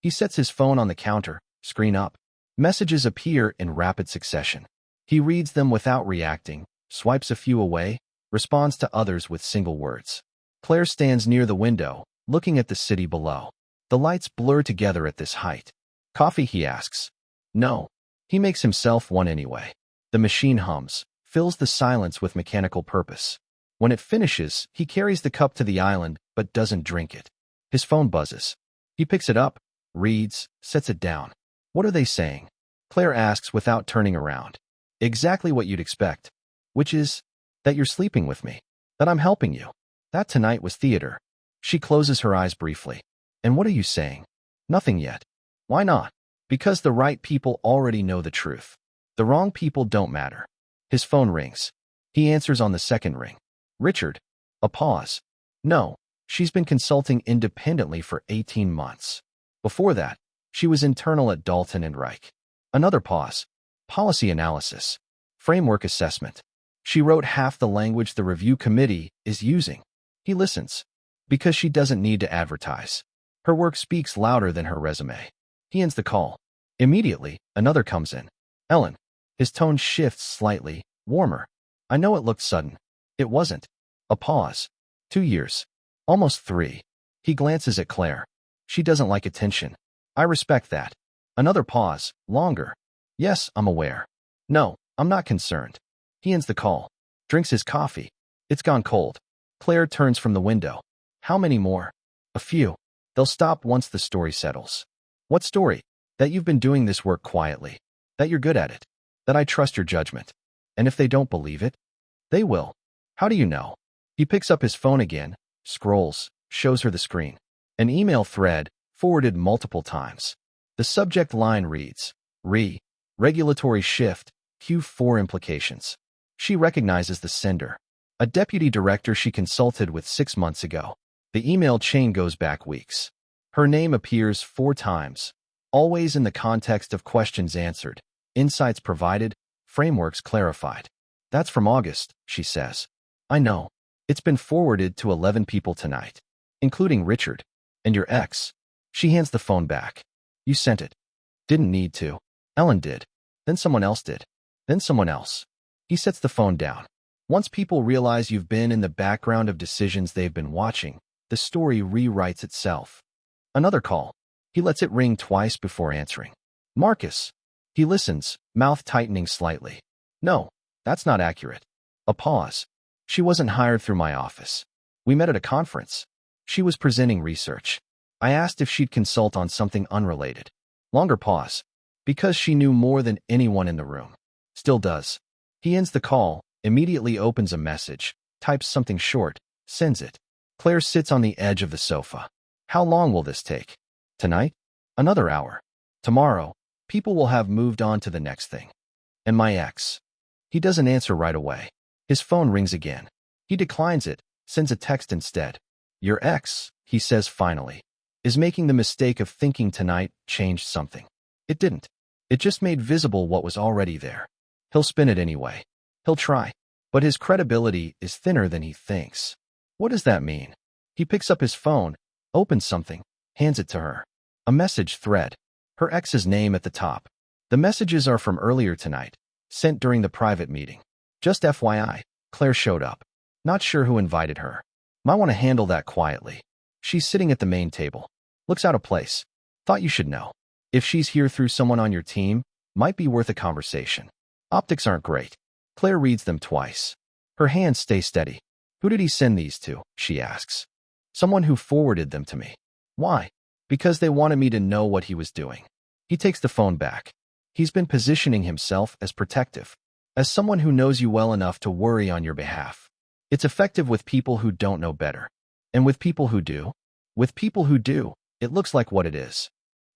He sets his phone on the counter, screen up. Messages appear in rapid succession. He reads them without reacting, swipes a few away, responds to others with single words. Claire stands near the window, looking at the city below. The lights blur together at this height. Coffee, he asks. No. He makes himself one anyway. The machine hums, fills the silence with mechanical purpose. When it finishes, he carries the cup to the island, but doesn't drink it. His phone buzzes. He picks it up, reads, sets it down. What are they saying? Claire asks without turning around. Exactly what you'd expect. Which is, that you're sleeping with me. That I'm helping you. That tonight was theater. She closes her eyes briefly. And what are you saying? Nothing yet. Why not? Because the right people already know the truth. The wrong people don't matter. His phone rings. He answers on the second ring. Richard. A pause. No, she's been consulting independently for 18 months. Before that, she was internal at Dalton and Reich. Another pause. Policy analysis. Framework assessment. She wrote half the language the review committee is using. He listens. Because she doesn't need to advertise. Her work speaks louder than her resume. He ends the call. Immediately, another comes in. Ellen. His tone shifts slightly, warmer. I know it looked sudden. It wasn't. A pause. 2 years. Almost 3. He glances at Claire. She doesn't like attention. I respect that. Another pause, longer. Yes, I'm aware. No, I'm not concerned. He ends the call. Drinks his coffee. It's gone cold. Claire turns from the window. How many more? A few. They'll stop once the story settles. What story? That you've been doing this work quietly. That you're good at it. That I trust your judgment. And if they don't believe it, they will. How do you know? He picks up his phone again, scrolls, shows her the screen. An email thread, forwarded multiple times. The subject line reads, Regulatory shift, Q4 implications. She recognizes the sender. A deputy director she consulted with 6 months ago. The email chain goes back weeks. Her name appears 4 times, always in the context of questions answered, insights provided, frameworks clarified. That's from August, she says. I know. It's been forwarded to 11 people tonight, including Richard. And your ex. She hands the phone back. You sent it. Didn't need to. Ellen did. Then someone else did. Then someone else. He sets the phone down. Once people realize you've been in the background of decisions they've been watching, the story rewrites itself. Another call. He lets it ring twice before answering. Marcus. He listens, mouth tightening slightly. No, that's not accurate. A pause. She wasn't hired through my office. We met at a conference. She was presenting research. I asked if she'd consult on something unrelated. Longer pause. Because she knew more than anyone in the room. Still does. He ends the call, immediately opens a message, types something short, sends it. Claire sits on the edge of the sofa. How long will this take? Tonight? Another hour. Tomorrow, people will have moved on to the next thing. And my ex. He doesn't answer right away. His phone rings again. He declines it, sends a text instead. Your ex, he says finally, is making the mistake of thinking tonight changed something. It didn't. It just made visible what was already there. He'll spin it anyway. He'll try. But his credibility is thinner than he thinks. What does that mean? He picks up his phone, opens something, hands it to her. A message thread. Her ex's name at the top. The messages are from earlier tonight, sent during the private meeting. Just FYI, Claire showed up. Not sure who invited her. Might want to handle that quietly. She's sitting at the main table. Looks out of place. Thought you should know. If she's here through someone on your team, might be worth a conversation. Optics aren't great. Claire reads them twice. Her hands stay steady. Who did he send these to? She asks. Someone who forwarded them to me. Why? Because they wanted me to know what he was doing. He takes the phone back. He's been positioning himself as protective, as someone who knows you well enough to worry on your behalf. It's effective with people who don't know better. And with people who do? With people who do, it looks like what it is.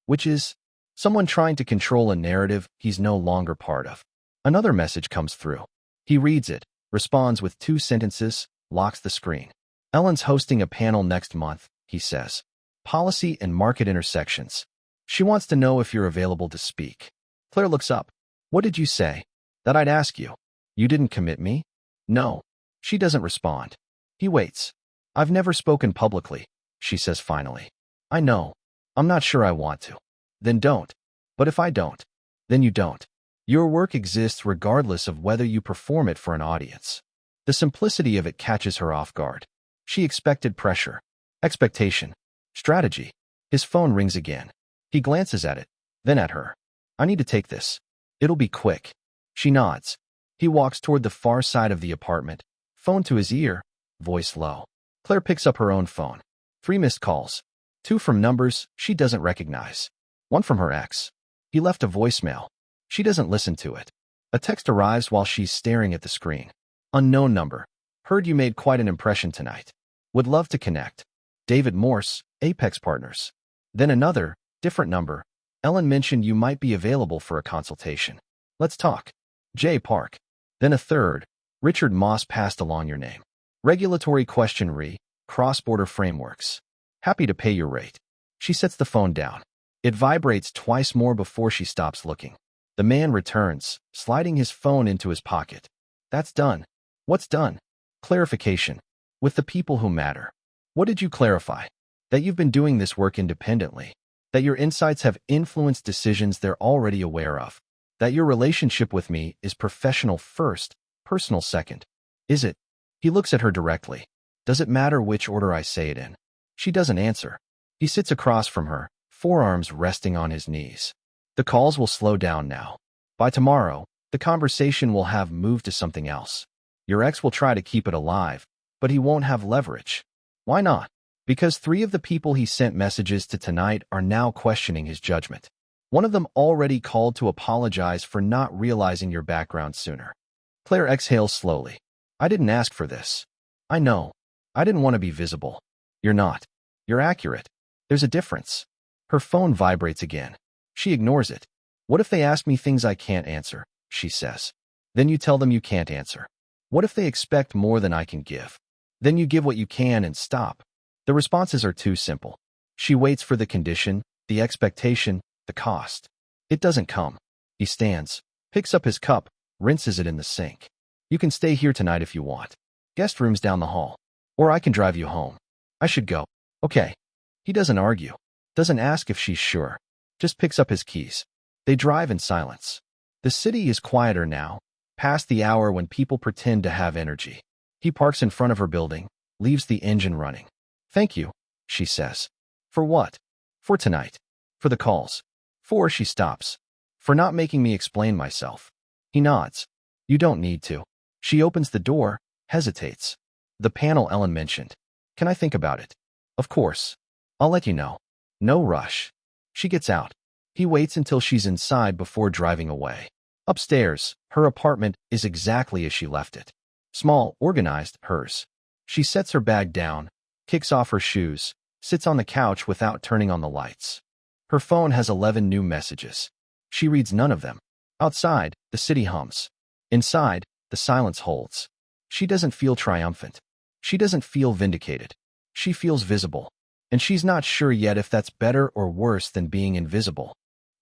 Which is someone trying to control a narrative he's no longer part of. Another message comes through. He reads it, responds with 2 sentences, locks the screen. Ellen's hosting a panel next month, he says. Policy and market intersections. She wants to know if you're available to speak. Claire looks up. What did you say? That I'd ask you. You didn't commit me? No. She doesn't respond. He waits. I've never spoken publicly, she says finally. I know. I'm not sure I want to. Then don't. But if I don't, then you don't. Your work exists regardless of whether you perform it for an audience. The simplicity of it catches her off guard. She expected pressure, expectation, strategy. His phone rings again. He glances at it, then at her. I need to take this. It'll be quick. She nods. He walks toward the far side of the apartment, phone to his ear, voice low. Claire picks up her own phone. 3 missed calls. 2 from numbers she doesn't recognize. 1 from her ex. He left a voicemail. She doesn't listen to it. A text arrives while she's staring at the screen. Unknown number. Heard you made quite an impression tonight. Would love to connect. David Morse, Apex Partners. Then another, different number. Ellen mentioned you might be available for a consultation. Let's talk. J. Park. Then a third. Richard Moss passed along your name. Regulatory question cross-border frameworks. Happy to pay your rate. She sets the phone down. It vibrates twice more before she stops looking. The man returns, sliding his phone into his pocket. That's done. What's done? Clarification. With the people who matter. What did you clarify? That you've been doing this work independently. That your insights have influenced decisions they're already aware of. That your relationship with me is professional first, personal second. Is it? He looks at her directly. Does it matter which order I say it in? She doesn't answer. He sits across from her, forearms resting on his knees. The calls will slow down now. By tomorrow, the conversation will have moved to something else. Your ex will try to keep it alive, but he won't have leverage. Why not? Because 3 of the people he sent messages to tonight are now questioning his judgment. One of them already called to apologize for not realizing your background sooner. Claire exhales slowly. I didn't ask for this. I know. I didn't want to be visible. You're not. You're accurate. There's a difference. Her phone vibrates again. She ignores it. What if they ask me things I can't answer? She says. Then you tell them you can't answer. What if they expect more than I can give? Then you give what you can and stop. The responses are too simple. She waits for the condition, the expectation, the cost. It doesn't come. He stands, picks up his cup, rinses it in the sink. You can stay here tonight if you want. Guest room's down the hall. Or I can drive you home. I should go. Okay. He doesn't argue. Doesn't ask if she's sure. Just picks up his keys. They drive in silence. The city is quieter now, past the hour when people pretend to have energy. He parks in front of her building, leaves the engine running. Thank you, she says. For what? For tonight. For the calls. For she stops. For not making me explain myself. He nods. You don't need to. She opens the door, hesitates. The panel Ellen mentioned. Can I think about it? Of course. I'll let you know. No rush. She gets out. He waits until she's inside before driving away. Upstairs, her apartment is exactly as she left it. Small, organized, hers. She sets her bag down, kicks off her shoes, sits on the couch without turning on the lights. Her phone has 11 new messages. She reads none of them. Outside, the city hums. Inside, the silence holds. She doesn't feel triumphant. She doesn't feel vindicated. She feels visible. And she's not sure yet if that's better or worse than being invisible.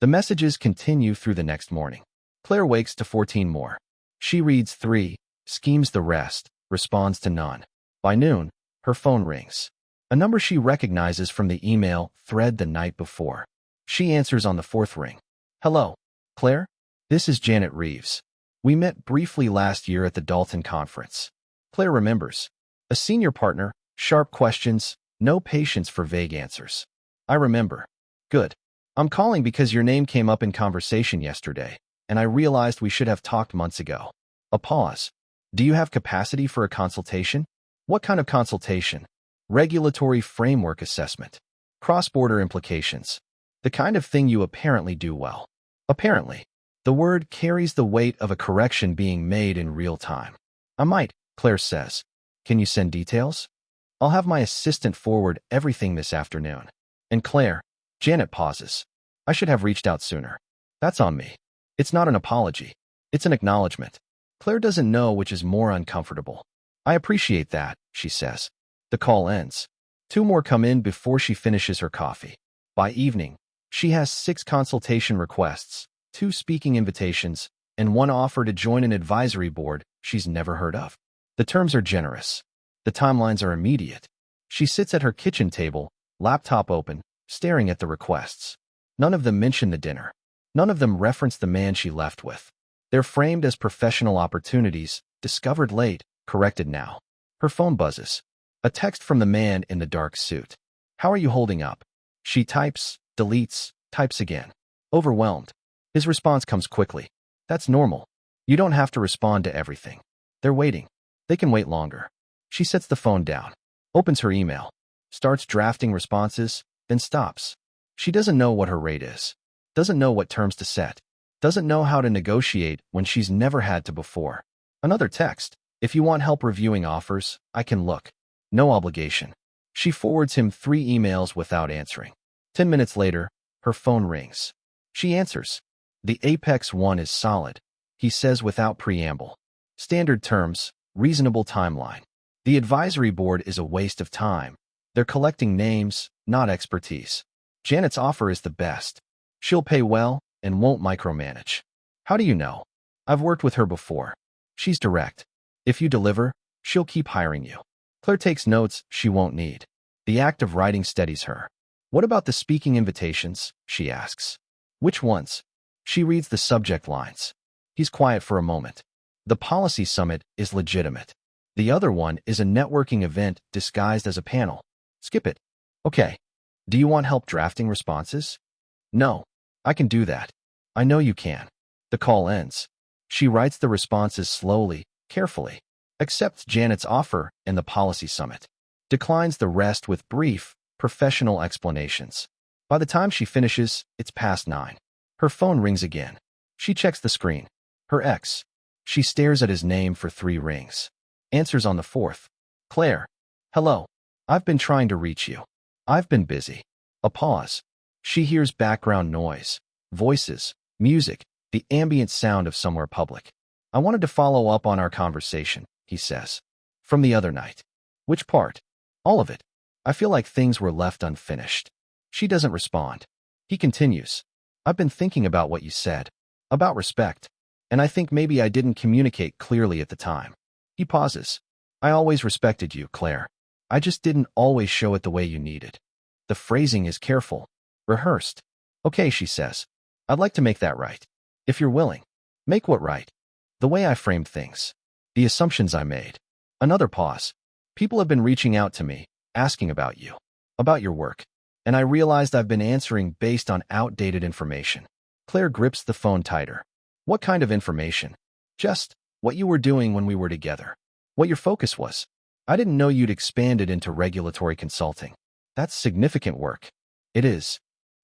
The messages continue through the next morning. Claire wakes to 14 more. She reads 3, schemes the rest, responds to none. By noon, her phone rings. A number she recognizes from the email thread the night before. She answers on the 4th ring. Hello, Claire? This is Janet Reeves. We met briefly last year at the Dalton conference. Claire remembers. A senior partner, sharp questions, no patience for vague answers. I remember. Good. I'm calling because your name came up in conversation yesterday, and I realized we should have talked months ago. A pause. Do you have capacity for a consultation? What kind of consultation? Regulatory framework assessment. Cross-border implications. The kind of thing you apparently do well. Apparently. The word carries the weight of a correction being made in real time. I might, Claire says. Can you send details? I'll have my assistant forward everything this afternoon. And Claire, Janet pauses. I should have reached out sooner. That's on me. It's not an apology. It's an acknowledgement. Claire doesn't know which is more uncomfortable. I appreciate that, she says. The call ends. 2 more come in before she finishes her coffee. By evening, she has 6 consultation requests, 2 speaking invitations, and 1 offer to join an advisory board she's never heard of. The terms are generous. The timelines are immediate. She sits at her kitchen table, laptop open, staring at the requests. None of them mention the dinner. None of them reference the man she left with. They're framed as professional opportunities, discovered late, corrected now. Her phone buzzes. A text from the man in the dark suit. How are you holding up? She types, deletes, types again. Overwhelmed. His response comes quickly. That's normal. You don't have to respond to everything. They're waiting. They can wait longer. She sets the phone down, opens her email, starts drafting responses, then stops. She doesn't know what her rate is, doesn't know what terms to set, doesn't know how to negotiate when she's never had to before. Another text. If you want help reviewing offers, I can look. No obligation. She forwards him 3 emails without answering. 10 minutes later, her phone rings. She answers. The apex one is solid, he says without preamble. Standard terms, reasonable timeline. The advisory board is a waste of time. They're collecting names, not expertise. Janet's offer is the best. She'll pay well and won't micromanage. How do you know? I've worked with her before. She's direct. If you deliver, she'll keep hiring you. Claire takes notes she won't need. The act of writing steadies her. What about the speaking invitations? She asks. Which ones? She reads the subject lines. He's quiet for a moment. The policy summit is legitimate. The other one is a networking event disguised as a panel. Skip it. Okay. Do you want help drafting responses? No. I can do that. I know you can. The call ends. She writes the responses slowly, carefully. Accepts Janet's offer and the policy summit. Declines the rest with brief, professional explanations. By the time she finishes, it's past 9. Her phone rings again. She checks the screen. Her ex. She stares at his name for 3 rings. Answers on the 4th. Claire. Hello. I've been trying to reach you. I've been busy. A pause. She hears background noise, voices, music, the ambient sound of somewhere public. I wanted to follow up on our conversation, he says. From the other night. Which part? All of it. I feel like things were left unfinished. She doesn't respond. He continues. I've been thinking about what you said. About respect. And I think maybe I didn't communicate clearly at the time. He pauses. I always respected you, Claire. I just didn't always show it the way you needed. The phrasing is careful. Rehearsed. Okay, she says. I'd like to make that right. If you're willing. Make what right? The way I framed things. The assumptions I made. Another pause. People have been reaching out to me, asking about you. About your work. And I realized I've been answering based on outdated information. Claire grips the phone tighter. What kind of information? Just what you were doing when we were together. What your focus was. I didn't know you'd expanded into regulatory consulting. That's significant work. It is.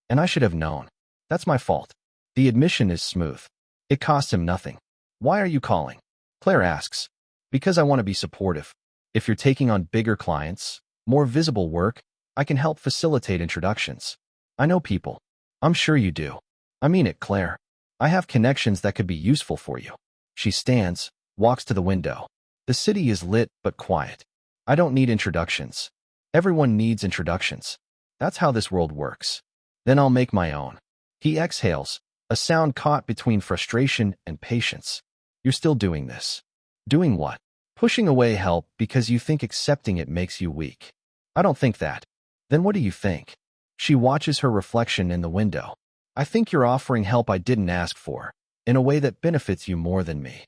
And I should have known. That's my fault. The admission is smooth. It costs him nothing. Why are you calling? Claire asks. Because I want to be supportive. If you're taking on bigger clients, more visible work, I can help facilitate introductions. I know people. I'm sure you do. I mean it, Claire. I have connections that could be useful for you. She stands, walks to the window. The city is lit but quiet. I don't need introductions. Everyone needs introductions. That's how this world works. Then I'll make my own. He exhales, a sound caught between frustration and patience. You're still doing this. Doing what? Pushing away help because you think accepting it makes you weak. I don't think that. Then what do you think? She watches her reflection in the window. I think you're offering help I didn't ask for, in a way that benefits you more than me.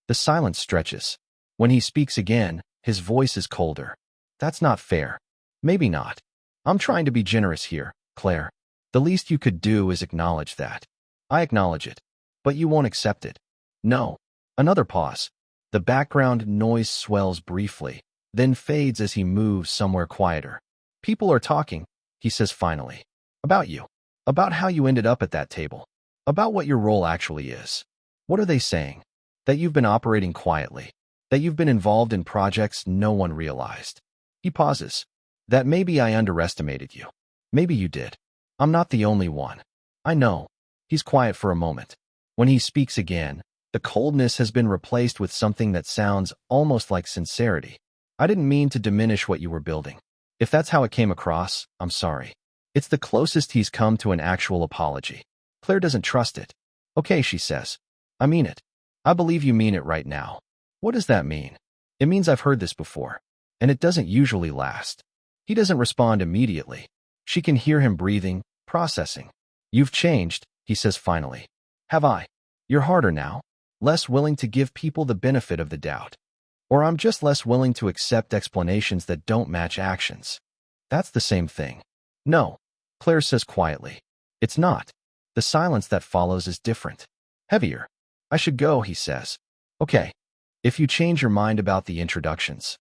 The silence stretches. When he speaks again, his voice is colder. That's not fair. Maybe not. I'm trying to be generous here, Claire. The least you could do is acknowledge that. I acknowledge it. But you won't accept it. No. Another pause. The background noise swells briefly, then fades as he moves somewhere quieter. People are talking, he says finally. About you. About how you ended up at that table. About what your role actually is. What are they saying? That you've been operating quietly. That you've been involved in projects no one realized. He pauses. That maybe I underestimated you. Maybe you did. I'm not the only one. I know. He's quiet for a moment. When he speaks again, the coldness has been replaced with something that sounds almost like sincerity. I didn't mean to diminish what you were building. If that's how it came across, I'm sorry. It's the closest he's come to an actual apology. Claire doesn't trust it. Okay, she says. I mean it. I believe you mean it right now. What does that mean? It means I've heard this before. And it doesn't usually last. He doesn't respond immediately. She can hear him breathing, processing. You've changed, he says finally. Have I? You're harder now. Less willing to give people the benefit of the doubt. Or I'm just less willing to accept explanations that don't match actions. That's the same thing. No, Claire says quietly. It's not. The silence that follows is different. Heavier. I should go, he says. Okay. If you change your mind about the introductions.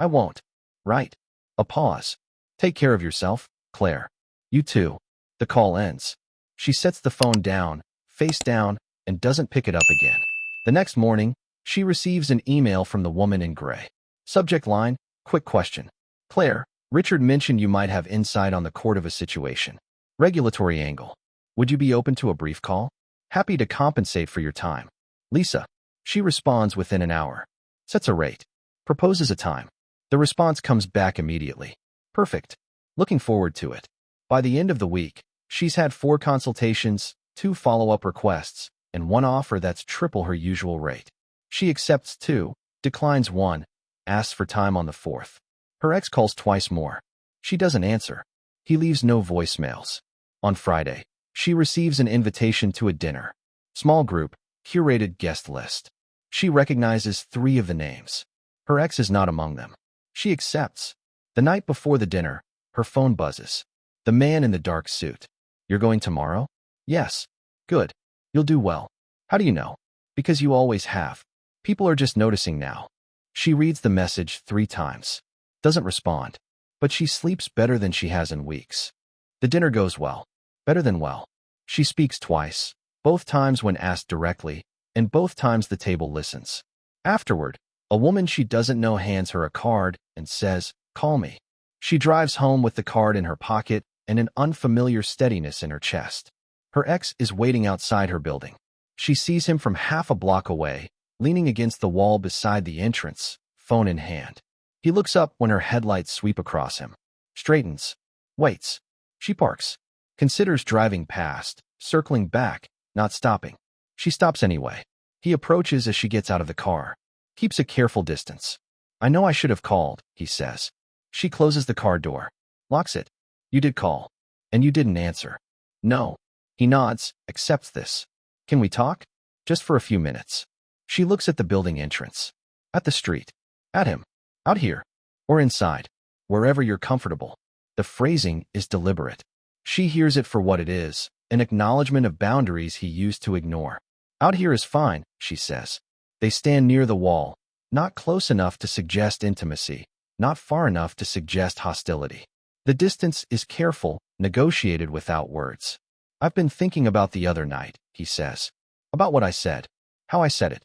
I won't. Right. A pause. Take care of yourself, Claire. You too. The call ends. She sets the phone down, face down, and doesn't pick it up again. The next morning, she receives an email from the woman in gray. Subject line, quick question. Claire, Richard mentioned you might have insight on the court of a situation. Regulatory angle. Would you be open to a brief call? Happy to compensate for your time. Lisa. She responds within an hour. Sets a rate. Proposes a time. The response comes back immediately. Perfect. Looking forward to it. By the end of the week, she's had 4 consultations, 2 follow-up requests, and 1 offer that's triple her usual rate. She accepts 2, declines 1, asks for time on the 4th. Her ex calls twice more. She doesn't answer. He leaves no voicemails. On Friday, she receives an invitation to a dinner. Small group, curated guest list. She recognizes 3 of the names. Her ex is not among them. She accepts. The night before the dinner, her phone buzzes. The man in the dark suit. You're going tomorrow? Yes. Good. You'll do well. How do you know? Because you always have. People are just noticing now. She reads the message 3 times. Doesn't respond. But she sleeps better than she has in weeks. The dinner goes well. Better than well. She speaks twice, both times when asked directly, and both times the table listens. Afterward, a woman she doesn't know hands her a card and says, "Call me." She drives home with the card in her pocket and an unfamiliar steadiness in her chest. Her ex is waiting outside her building. She sees him from half a block away, leaning against the wall beside the entrance, phone in hand. He looks up when her headlights sweep across him. Straightens. Waits. She parks. Considers driving past, circling back, not stopping. She stops anyway. He approaches as she gets out of the car. Keeps a careful distance. I know I should have called, he says. She closes the car door. Locks it. You did call. And you didn't answer. No. He nods, accepts this. Can we talk? Just for a few minutes. She looks at the building entrance. At the street. At him. Out here. Or inside. Wherever you're comfortable. The phrasing is deliberate. She hears it for what it is, an acknowledgement of boundaries he used to ignore. Out here is fine, she says. They stand near the wall, not close enough to suggest intimacy, not far enough to suggest hostility. The distance is careful, negotiated without words. I've been thinking about the other night, he says. About what I said. How I said it.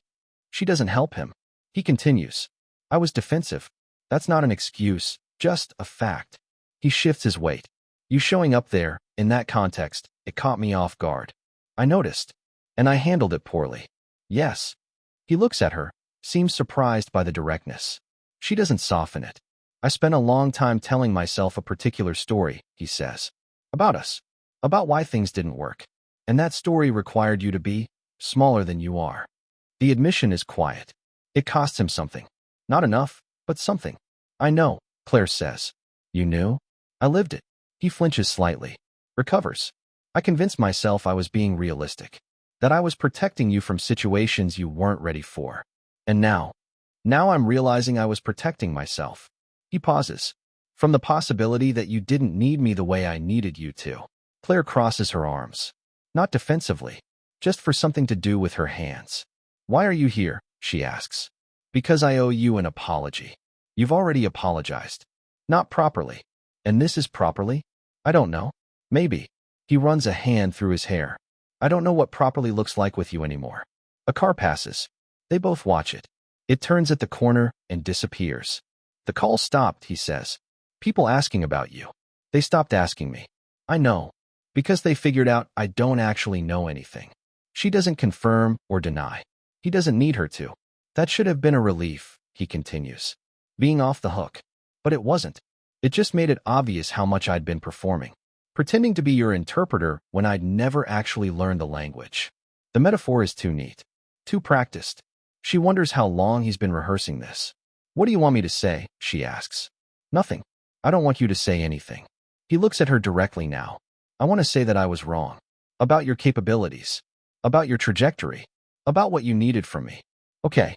She doesn't help him. He continues. I was defensive. That's not an excuse, just a fact. He shifts his weight. You showing up there, in that context, it caught me off guard. I noticed. And I handled it poorly. Yes. He looks at her, seems surprised by the directness. She doesn't soften it. I spent a long time telling myself a particular story, he says. About us. About why things didn't work. And that story required you to be smaller than you are. The admission is quiet. It costs him something. Not enough, but something. I know, Claire says. You knew? I lived it. He flinches slightly. Recovers. I convinced myself I was being realistic. That I was protecting you from situations you weren't ready for. And now I'm realizing I was protecting myself. He pauses. From the possibility that you didn't need me the way I needed you to. Claire crosses her arms. Not defensively. Just for something to do with her hands. Why are you here? She asks. Because I owe you an apology. You've already apologized. Not properly. And this is properly? I don't know. Maybe. He runs a hand through his hair. I don't know what properly looks like with you anymore. A car passes. They both watch it. It turns at the corner and disappears. The call stopped, he says. People asking about you. They stopped asking me. I know. Because they figured out I don't actually know anything. She doesn't confirm or deny. He doesn't need her to. That should have been a relief, he continues. Being off the hook. But it wasn't. It just made it obvious how much I'd been performing. Pretending to be your interpreter when I'd never actually learned the language. The metaphor is too neat. Too practiced. She wonders how long he's been rehearsing this. What do you want me to say? She asks. Nothing. I don't want you to say anything. He looks at her directly now. I want to say that I was wrong. About your capabilities. About your trajectory. About what you needed from me. Okay.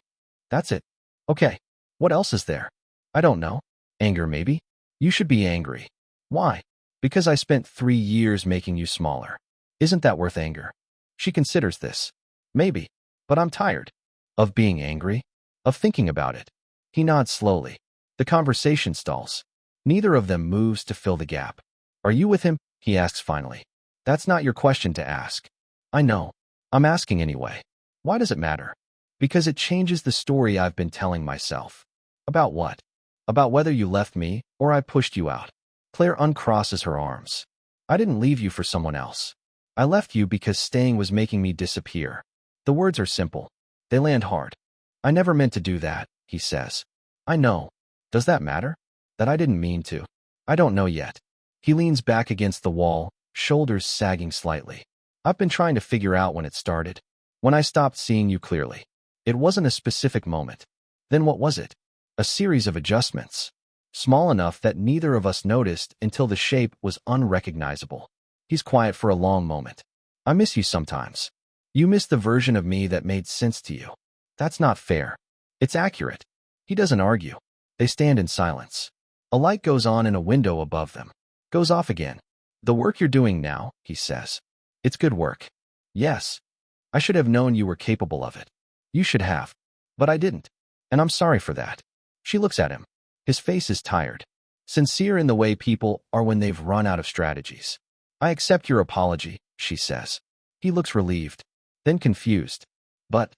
That's it. Okay. What else is there? I don't know. Anger maybe? You should be angry. Why? Because I spent 3 years making you smaller. Isn't that worth anger? She considers this. Maybe. But I'm tired. Of being angry? Of thinking about it. He nods slowly. The conversation stalls. Neither of them moves to fill the gap. Are you with him? He asks finally. That's not your question to ask. I know. I'm asking anyway. Why does it matter? Because it changes the story I've been telling myself. About what? About whether you left me or I pushed you out. Claire uncrosses her arms. I didn't leave you for someone else. I left you because staying was making me disappear. The words are simple. They land hard. I never meant to do that, he says. I know. Does that matter? That I didn't mean to. I don't know yet. He leans back against the wall, shoulders sagging slightly. I've been trying to figure out when it started. When I stopped seeing you clearly. It wasn't a specific moment. Then what was it? A series of adjustments. Small enough that neither of us noticed until the shape was unrecognizable. He's quiet for a long moment. I miss you sometimes. You miss the version of me that made sense to you. That's not fair. It's accurate. He doesn't argue. They stand in silence. A light goes on in a window above them. Goes off again. The work you're doing now, he says. It's good work. Yes. I should have known you were capable of it. You should have. But I didn't. And I'm sorry for that. She looks at him. His face is tired. Sincere in the way people are when they've run out of strategies. I accept your apology, she says. He looks relieved. Then confused. But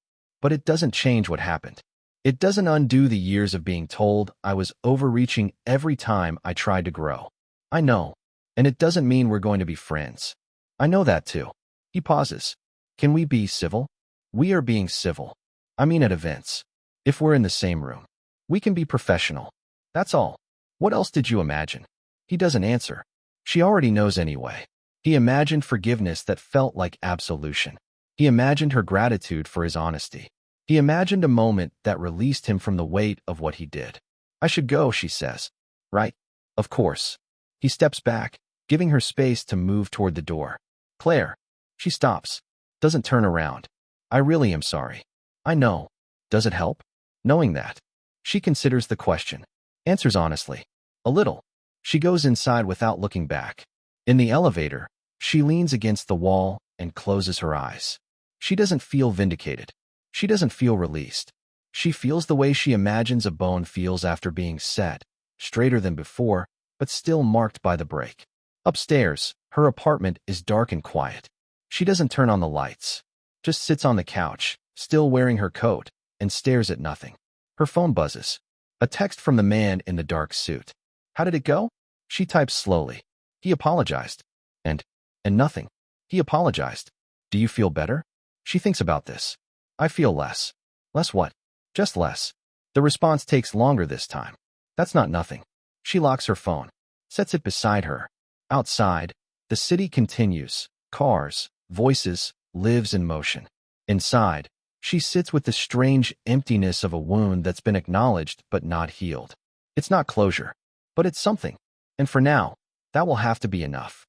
it doesn't change what happened. It doesn't undo the years of being told I was overreaching every time I tried to grow. I know. And it doesn't mean we're going to be friends. I know that too. He pauses. Can we be civil? We are being civil. I mean at events. If we're in the same room. We can be professional. That's all. What else did you imagine? He doesn't answer. She already knows anyway. He imagined forgiveness that felt like absolution. He imagined her gratitude for his honesty. He imagined a moment that released him from the weight of what he did. I should go, she says. Right? Of course. He steps back, giving her space to move toward the door. Claire. She stops. Doesn't turn around. I really am sorry. I know. Does it help? Knowing that. She considers the question. Answers honestly. A little. She goes inside without looking back. In the elevator, she leans against the wall and closes her eyes. She doesn't feel vindicated. She doesn't feel released. She feels the way she imagines a bone feels after being set, straighter than before, but still marked by the break. Upstairs, her apartment is dark and quiet. She doesn't turn on the lights. Just sits on the couch, still wearing her coat, and stares at nothing. Her phone buzzes. A text from the man in the dark suit. How did it go? She types slowly. He apologized. And nothing. He apologized. Do you feel better? She thinks about this. I feel less. Less what? Just less. The response takes longer this time. That's not nothing. She locks her phone, sets it beside her. Outside, the city continues. Cars, voices, lives in motion. Inside, she sits with the strange emptiness of a wound that's been acknowledged but not healed. It's not closure, but it's something. And for now, that will have to be enough.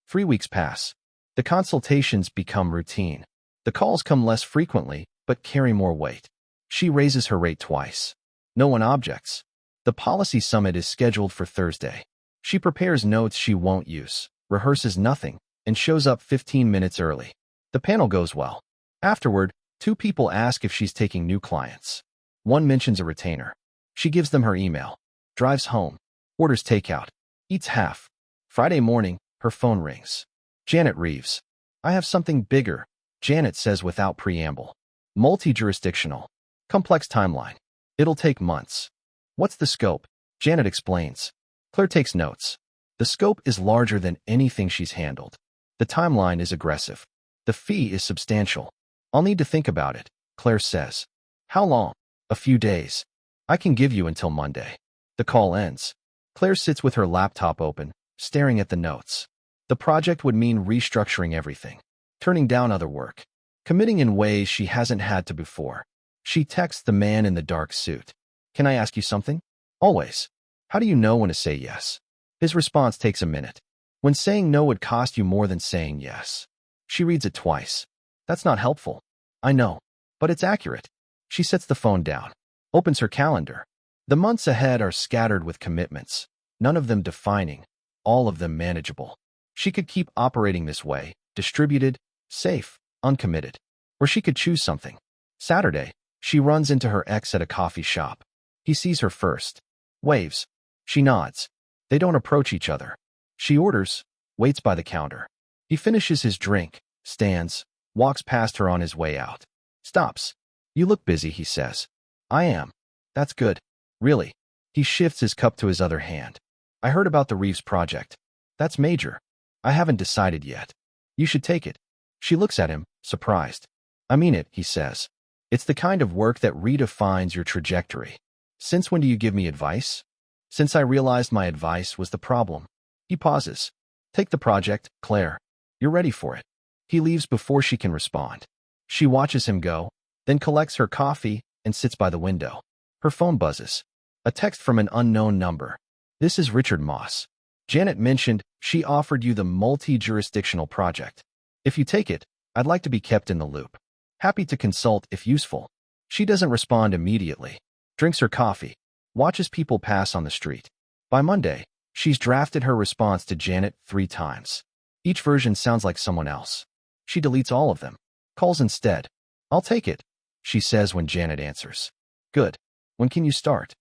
3 weeks pass. The consultations become routine. The calls come less frequently, but carry more weight. She raises her rate twice. No one objects. The policy summit is scheduled for Thursday. She prepares notes she won't use, rehearses nothing, and shows up 15 minutes early. The panel goes well. Afterward, 2 people ask if she's taking new clients. One mentions a retainer. She gives them her email, drives home, orders takeout, eats half. Friday morning, her phone rings. Janet Reeves. I have something bigger, Janet says without preamble. Multi-jurisdictional. Complex timeline. It'll take months. What's the scope? Janet explains. Claire takes notes. The scope is larger than anything she's handled. The timeline is aggressive. The fee is substantial. I'll need to think about it, Claire says. How long? A few days. I can give you until Monday. The call ends. Claire sits with her laptop open, staring at the notes. The project would mean restructuring everything, turning down other work, committing in ways she hasn't had to before. She texts the man in the dark suit. Can I ask you something? Always. How do you know when to say yes? His response takes a minute. When saying no would cost you more than saying yes. She reads it twice. That's not helpful. I know, but it's accurate. She sets the phone down, opens her calendar. The months ahead are scattered with commitments, none of them defining, all of them manageable. She could keep operating this way, distributed, safe, uncommitted. Or she could choose something. Saturday, she runs into her ex at a coffee shop. He sees her first. Waves. She nods. They don't approach each other. She orders, waits by the counter. He finishes his drink, stands, walks past her on his way out. Stops. You look busy, he says. I am. That's good. Really. He shifts his cup to his other hand. I heard about the Reeves project. That's major. I haven't decided yet. You should take it. She looks at him, surprised. I mean it, he says. It's the kind of work that redefines your trajectory. Since when do you give me advice? Since I realized my advice was the problem. He pauses. Take the project, Claire. You're ready for it. He leaves before she can respond. She watches him go, then collects her coffee and sits by the window. Her phone buzzes. A text from an unknown number. This is Richard Moss. Janet mentioned she offered you the multi-jurisdictional project. If you take it, I'd like to be kept in the loop. Happy to consult if useful. She doesn't respond immediately. Drinks her coffee. Watches people pass on the street. By Monday, she's drafted her response to Janet 3 times. Each version sounds like someone else. She deletes all of them. Calls instead. I'll take it, she says when Janet answers. Good. When can you start?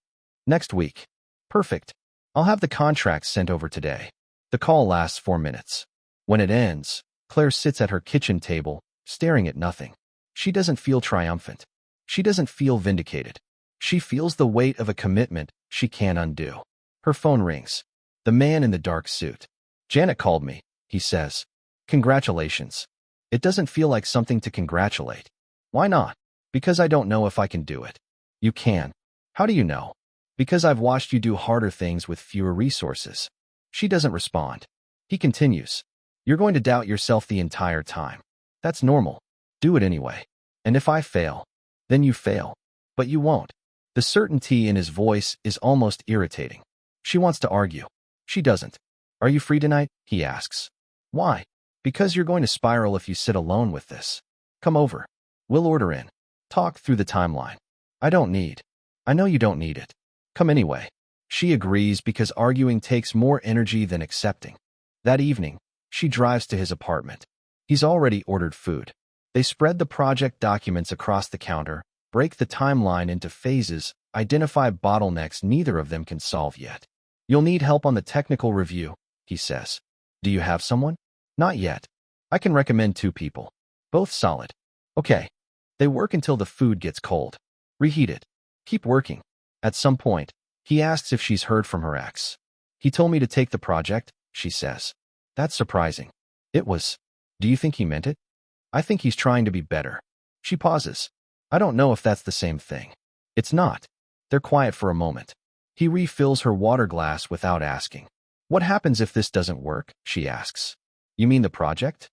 Next week. Perfect. I'll have the contracts sent over today. The call lasts 4 minutes. When it ends, Claire sits at her kitchen table, staring at nothing. She doesn't feel triumphant. She doesn't feel vindicated. She feels the weight of a commitment she can't undo. Her phone rings. The man in the dark suit. Janet called me, he says. Congratulations. It doesn't feel like something to congratulate. Why not? Because I don't know if I can do it. You can. How do you know? Because I've watched you do harder things with fewer resources. She doesn't respond. He continues. You're going to doubt yourself the entire time. That's normal. Do it anyway. And if I fail, then you fail. But you won't. The certainty in his voice is almost irritating. She wants to argue. She doesn't. Are you free tonight? He asks. Why? Because you're going to spiral if you sit alone with this. Come over. We'll order in. Talk through the timeline. I know you don't need it. Come anyway. She agrees because arguing takes more energy than accepting. That evening, she drives to his apartment. He's already ordered food. They spread the project documents across the counter, break the timeline into phases, identify bottlenecks neither of them can solve yet. You'll need help on the technical review, he says. Do you have someone? Not yet. I can recommend 2 people. Both solid. Okay. They work until the food gets cold. Reheat it. Keep working. At some point, he asks if she's heard from her ex. He told me to take the project, she says. That's surprising. It was. Do you think he meant it? I think he's trying to be better. She pauses. I don't know if that's the same thing. It's not. They're quiet for a moment. He refills her water glass without asking. What happens if this doesn't work? She asks. You mean the project?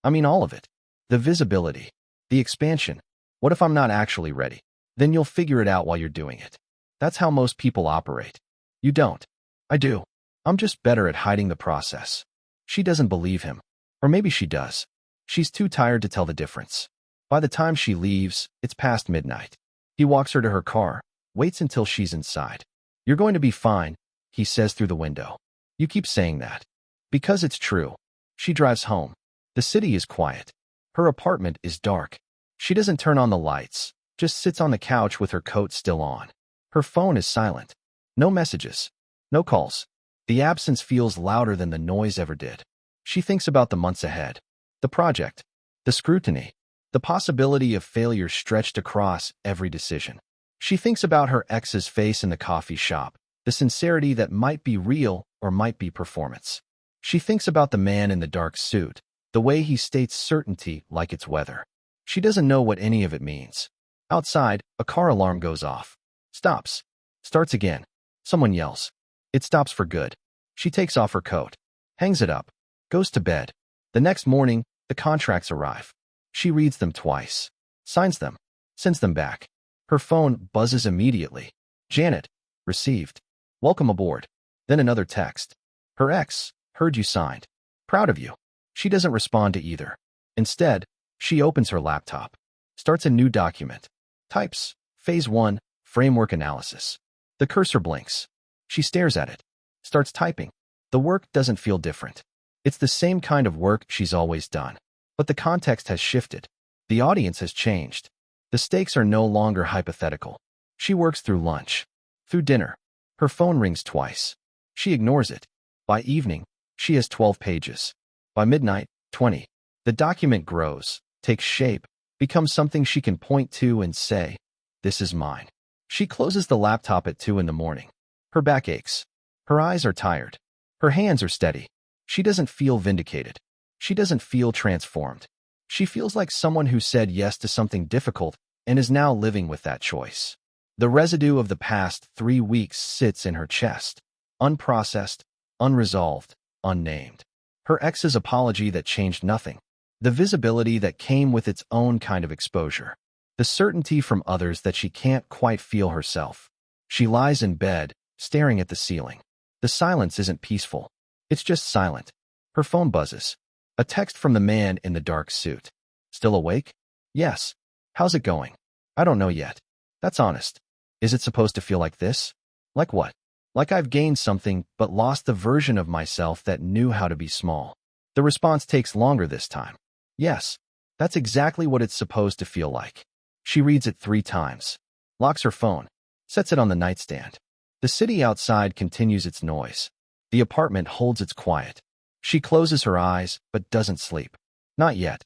I mean all of it. The visibility. The expansion. What if I'm not actually ready? Then you'll figure it out while you're doing it. That's how most people operate. You don't. I do. I'm just better at hiding the process. She doesn't believe him. Or maybe she does. She's too tired to tell the difference. By the time she leaves, it's past midnight. He walks her to her car, waits until she's inside. You're going to be fine, he says through the window. You keep saying that. Because it's true. She drives home. The city is quiet. Her apartment is dark. She doesn't turn on the lights, just sits on the couch with her coat still on. Her phone is silent. No messages. No calls. The absence feels louder than the noise ever did. She thinks about the months ahead. The project. The scrutiny. The possibility of failure stretched across every decision. She thinks about her ex's face in the coffee shop, the sincerity that might be real or might be performance. She thinks about the man in the dark suit, the way he states certainty like it's weather. She doesn't know what any of it means. Outside, a car alarm goes off. Stops. Starts again. Someone yells. It stops for good. She takes off her coat. Hangs it up. Goes to bed. The next morning, the contracts arrive. She reads them twice. Signs them. Sends them back. Her phone buzzes immediately. Janet. Received. Welcome aboard. Then another text. Her ex. Heard you signed. Proud of you. She doesn't respond to either. Instead, she opens her laptop. Starts a new document. Types. Phase 1. Framework analysis. The cursor blinks. She stares at it. Starts typing. The work doesn't feel different. It's the same kind of work she's always done. But the context has shifted. The audience has changed. The stakes are no longer hypothetical. She works through lunch. Through dinner. Her phone rings twice. She ignores it. By evening, she has 12 pages. By midnight, 20. The document grows, takes shape, becomes something she can point to and say, this is mine. She closes the laptop at 2 in the morning. Her back aches. Her eyes are tired. Her hands are steady. She doesn't feel vindicated. She doesn't feel transformed. She feels like someone who said yes to something difficult and is now living with that choice. The residue of the past 3 weeks sits in her chest, unprocessed, unresolved, unnamed. Her ex's apology that changed nothing. The visibility that came with its own kind of exposure. The certainty from others that she can't quite feel herself. She lies in bed, staring at the ceiling. The silence isn't peaceful. It's just silent. Her phone buzzes. A text from the man in the dark suit. Still awake? Yes. How's it going? I don't know yet. That's honest. Is it supposed to feel like this? Like what? Like I've gained something but lost the version of myself that knew how to be small. The response takes longer this time. Yes. That's exactly what it's supposed to feel like. She reads it 3 times. Locks her phone. Sets it on the nightstand. The city outside continues its noise. The apartment holds its quiet. She closes her eyes, but doesn't sleep. Not yet.